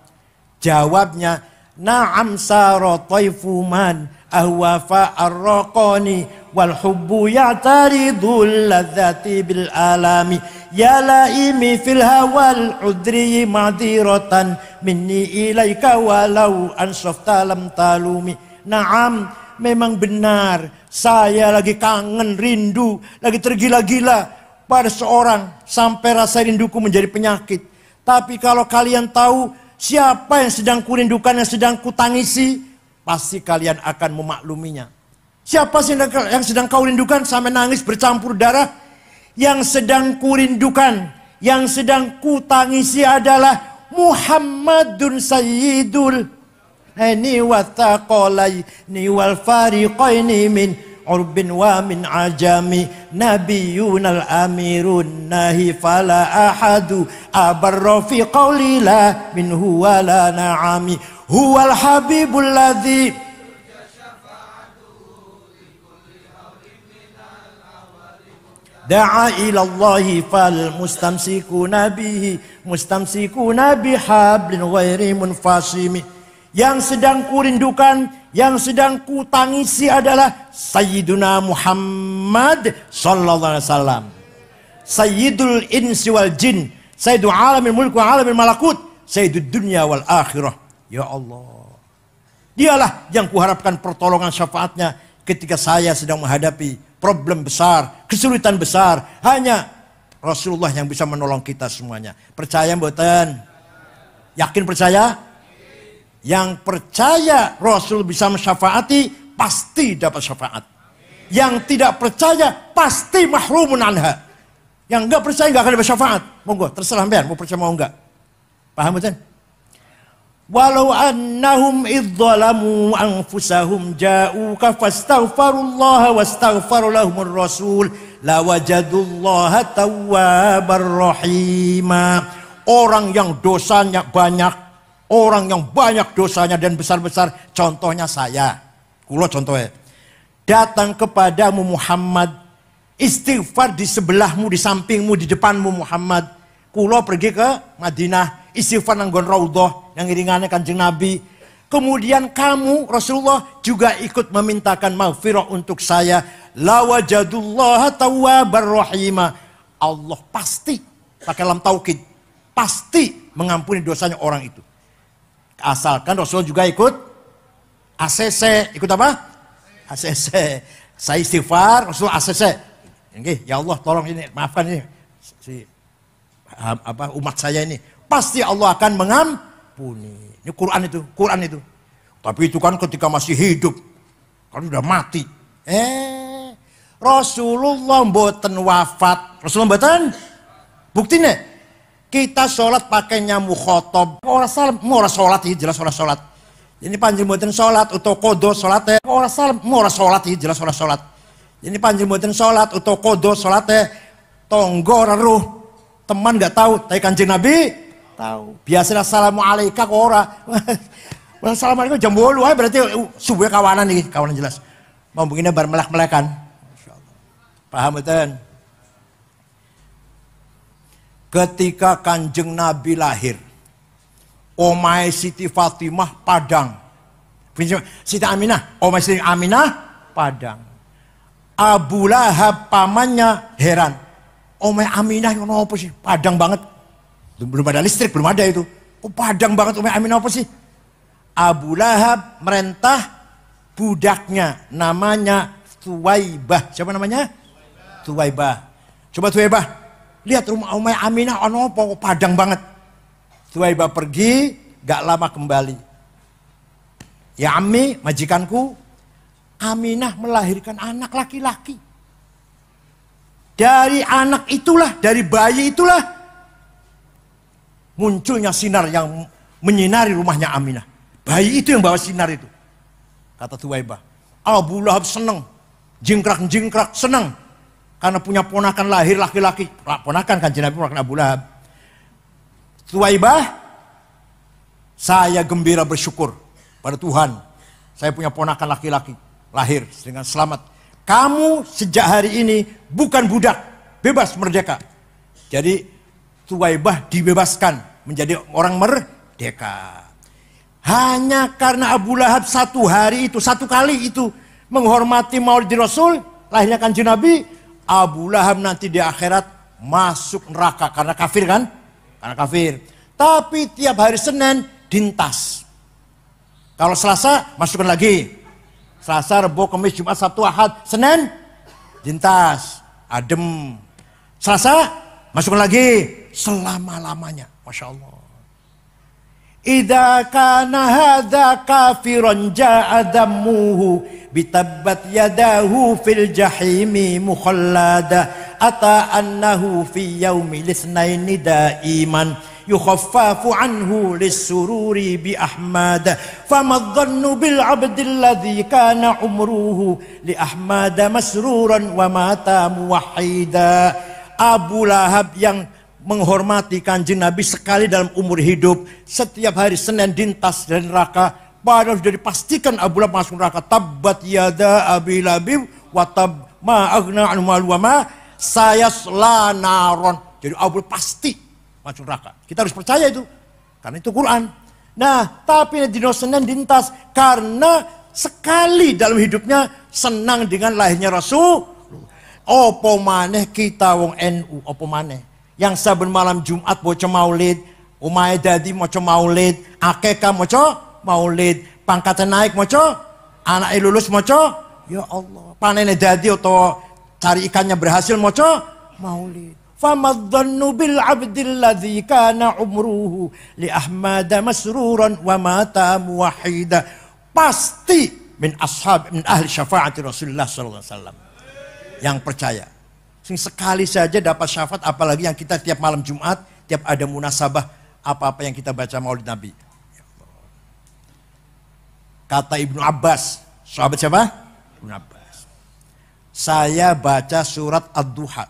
Jawabnya, na'am sara taifu man ahwafa arraqani wal hubbu ya'taridul ladzati bil alami ya laimi fil hawal udri ma'diratan minni ilaika walau ansafta lam talumi. Na'am, memang benar saya lagi kangen, rindu, lagi tergila-gila pada seorang sampai rasa rinduku menjadi penyakit. Tapi kalau kalian tahu siapa yang sedang kurindukan, yang sedang kutangisi, pasti kalian akan memakluminya. Siapa sih yang sedang kau rindukan sampai nangis bercampur darah? Yang sedang kurindukan, yang sedang kutangisi adalah Muhammadun Sayyidul ini wa thaqalaini wal fariqaini min urbin wa min ajami nabiyunal amirun nahi fala ahadu abarra fi qawli la minhu wa la na'ami huwal habibul ladzi da'a ilallahi fal mustamsikuna bihablin ghairi munfasimi. Yang sedang kurindukan, yang sedang kutangisi adalah Sayyiduna Muhammad sallallahu alaihi wasallam, Sayyidul insi wal jin, Sayyidul alamil mulk wa alamil malakut, Sayyidud dunya wal akhirah. Ya Allah, dialah yang kuharapkan pertolongan syafaatnya ketika saya sedang menghadapi problem besar, kesulitan besar. Hanya Rasulullah yang bisa menolong kita semuanya. Percaya mboten? Yakin percaya? Yang percaya Rasul bisa mensyafaati pasti dapat syafaat. Yang tidak percaya pasti mahrumun anha. Yang enggak percaya enggak akan dapat syafaat. Monggo, terserah sampean mau percaya mau enggak. Paham betul? Walau annahum idzalamu anfusahum ja'uka fastaghfirullaha wastaghfara lahumur rasul lawajadullaha tawwabar rahima. Orang yang dosanya banyak, orang yang banyak dosanya dan besar-besar, contohnya saya, kulo contohnya, datang kepadamu Muhammad, istighfar di sebelahmu, di sampingmu, di depanmu Muhammad. Kulo pergi ke Madinah, istighfar nanggon raudhah yang iringannya Kanjeng Nabi. Kemudian kamu Rasulullah juga ikut memintakan maghfirah untuk saya. Lawajadullaha tawwabar rahima. Allah pasti, pakai lam taukid, pasti mengampuni dosanya orang itu. Asalkan Rasul juga ikut ACC. Ikut apa? ACC. Saya istighfar, Rasul ACC. Oke, ya Allah tolong ini, maafkan ini umat saya ini. Pasti Allah akan mengampuni. Ini Quran itu. Tapi itu kan ketika masih hidup. Kan udah mati. Rasulullah mboten wafat. Rasulullah mboten. Buktinya kita sholat pakainya mukhotob. Orang salam, mau sholat ini jelas orang sholat. Ini panjang mboten sholat atau kodo sholatnya. Orang salam, mau sholat ini jelas orang sholat. Ini panjang mboten sholat atau kodo sholatnya. Tonggo reruh, teman nggak tahu. Tapi Kanjeng Nabi tahu. Biasalah assalamualaikum kok ora. Assalamualaikum jam 8 berarti subuh kawanan nih, kawanan jelas. Mau begini bar melek-melekan. Paham betul? Ketika Kanjeng Nabi lahir, omai Siti Fatimah Padang, Siti Aminah, omai Siti Aminah Padang. Abu Lahab pamannya heran, omai Aminah yang apa sih? Padang banget, belum ada listrik, belum ada itu. Oh Padang banget omai Aminah apa sih? Abu Lahab merentah budaknya, namanya Thuwaibah. Siapa namanya? Thuwaibah. Coba Thuwaibah. Lihat rumah Umay Aminah ono apa Padang banget. Thuwaibah pergi, gak lama kembali. Ya Ammi, majikanku, Aminah melahirkan anak laki-laki. Dari anak itulah, dari bayi itulah munculnya sinar yang menyinari rumahnya Aminah. Bayi itu yang bawa sinar itu. Kata Thuwaibah. Abu Lahab senang, jingkrak-jingkrak senang. Karena punya ponakan lahir laki-laki. Ponakan Kanjeng Nabi, ponakan Abu Lahab. Thuwaibah, saya gembira bersyukur pada Tuhan. Saya punya ponakan laki-laki lahir dengan selamat. Kamu sejak hari ini bukan budak, bebas merdeka. Jadi Thuwaibah dibebaskan menjadi orang merdeka. Hanya karena Abu Lahab satu kali itu menghormati Maulid Rasul, lahirnya Kanjeng Nabi. Abu Lahab nanti di akhirat masuk neraka karena kafir kan? Karena kafir. Tapi tiap hari Senin dintas. Kalau Selasa masukkan lagi. Selasa, Rebo, Kamis, Jumat, Sabtu, Ahad, Senin dintas. Adem. Selasa masukkan lagi selama-lamanya. Masya Allah. Idza kana hadza kafiran ja'a dammuhu bitabbat yadahu fil jahimi mukhallada ata annahu fi yaumil itsnaini daiman yukhaffafu anhu lis-sururi bi Ahmad famadh-dhannu bil 'abdil ladzi kana umruhu li Ahmad masruran wa mata muwahhida. Abu Lahab yang menghormati Kanjeng Nabi sekali dalam umur hidup, setiap hari Senin dintas dari neraka, padahal sudah dipastikan Abu Lahab masuk neraka. Tabbat yada Abi Lahab wa tab ma aghna anhu maluhu wa ma sayasla naron. Jadi Abu Lahab pasti masuk neraka. Kita harus percaya itu, karena itu Quran. Nah, tapi di Senin dintas karena sekali dalam hidupnya senang dengan lahirnya Rasul. Opo maneh kita wong NU, opo maneh yang saben malam Jumat maca maulid, umahe dadi maca maulid, akekah maca maulid, pangkatnya naik maca, anake lulus maca, ya Allah, panene dadi atau cari ikannya berhasil maca maulid. Famadh-dhannu bil 'abdil ladzi kana umruhu li Ahmad masruran wa mata muwahhida. Pasti min ahli syafaati Rasulullah sallallahu alaihi wasallam yang percaya. Sekali saja dapat syafaat, apalagi yang kita tiap malam Jumat, tiap ada munasabah apa-apa yang kita baca maulid Nabi. Kata Ibnu Abbas, sahabat siapa? Ibnu Abbas. Saya baca surat Ad-Duha.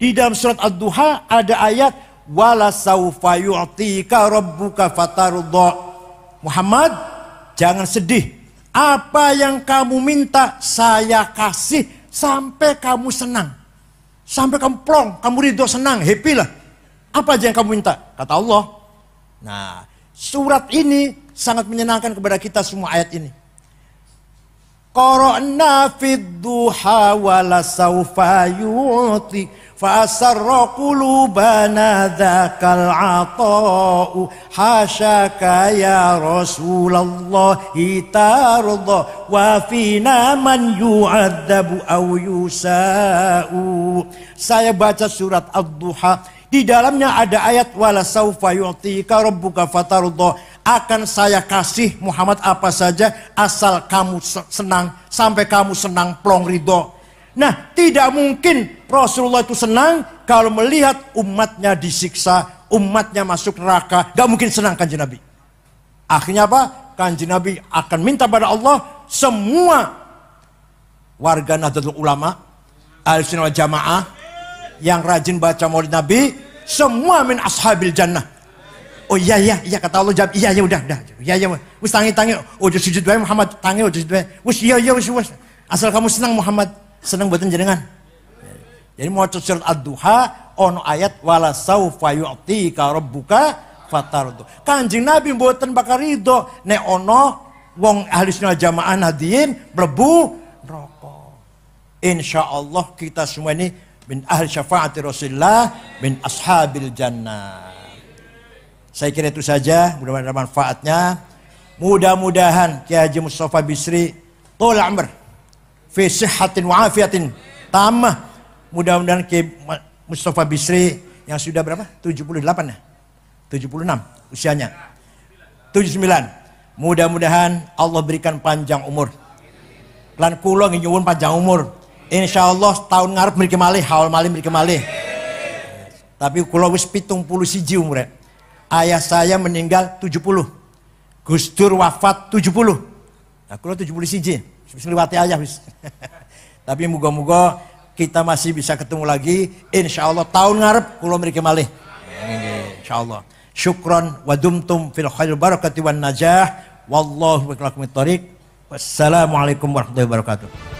Di dalam surat Ad-Duha ada ayat wala saufa yu'tika rabbuka fatarudha. Muhammad, jangan sedih. Apa yang kamu minta saya kasih sampai kamu senang. Sampai kamu plong, kamu ridho, senang, happy lah. Apa aja yang kamu minta? Kata Allah. Nah, surat ini sangat menyenangkan kepada kita semua ayat ini. Qara'na fid duha wala saufa yu'ti fa asarra qulubana dzakal 'ata'u hasyaka ya Rasulullah tarda wa fina man yu'adzabu aw yusa'u. Saya baca surat Ad-Duha, di dalamnya ada ayat wala saufa yu'tika rabbuka fatarda. Akan saya kasih Muhammad apa saja asal kamu senang, sampai kamu senang plong ridho. Nah, tidak mungkin Rasulullah itu senang kalau melihat umatnya disiksa, umatnya masuk neraka. Gak mungkin senang Kanjeng Nabi. Akhirnya apa? Kanjeng Nabi akan minta pada Allah, semua warga Nahdlatul Ulama, Ahlussunnah wal Jamaah yang rajin baca maulid Nabi, semua min ashabil jannah. Oh iya kata Allah, jawab iya udah iya wis tangi udah sujud wae Muhammad, tangi udah sujud wae wis iya wis asal kamu senang Muhammad, senang buatan jenengan. Jadi mau surat Ad-Duha ono ayat wala saufa yu'tika rabbuka fatardu. Kanjeng Nabi mboten bakal ridho nek ono wong Ahlussunnah Jamaah nadiyin mlebu neraka. Insyaallah kita semua ini min ahli syafaati Rasulullah min ashabil jannah. Saya kira itu saja, mudah-mudahan ada manfaatnya. Mudah-mudahan Kiai Haji Mustafa Bisri tol amr fi sihhatin wa afiatin tamah. Mudah-mudahan Kiai Mustafa Bisri yang sudah berapa? 78 ya? 76 usianya. 79. Mudah-mudahan Allah berikan panjang umur. Lan kula nyuwun panjang umur. Insyaallah tahun ngarep mriki malih, haul malih mriki malih. Tapi kula wis 71 umure. Ayah saya meninggal 70. Gus Dur wafat 70. Nah, kula 71. Wis ngliwati ayah wis. Tapi muga-muga kita masih bisa ketemu lagi. Insyaallah tahun ngarep kula mriki malih. Insyaallah. Syukran wa dumtum fil khair barakati wan najah. Wallahu billahi taufiq. Wassalamualaikum warahmatullahi wabarakatuh.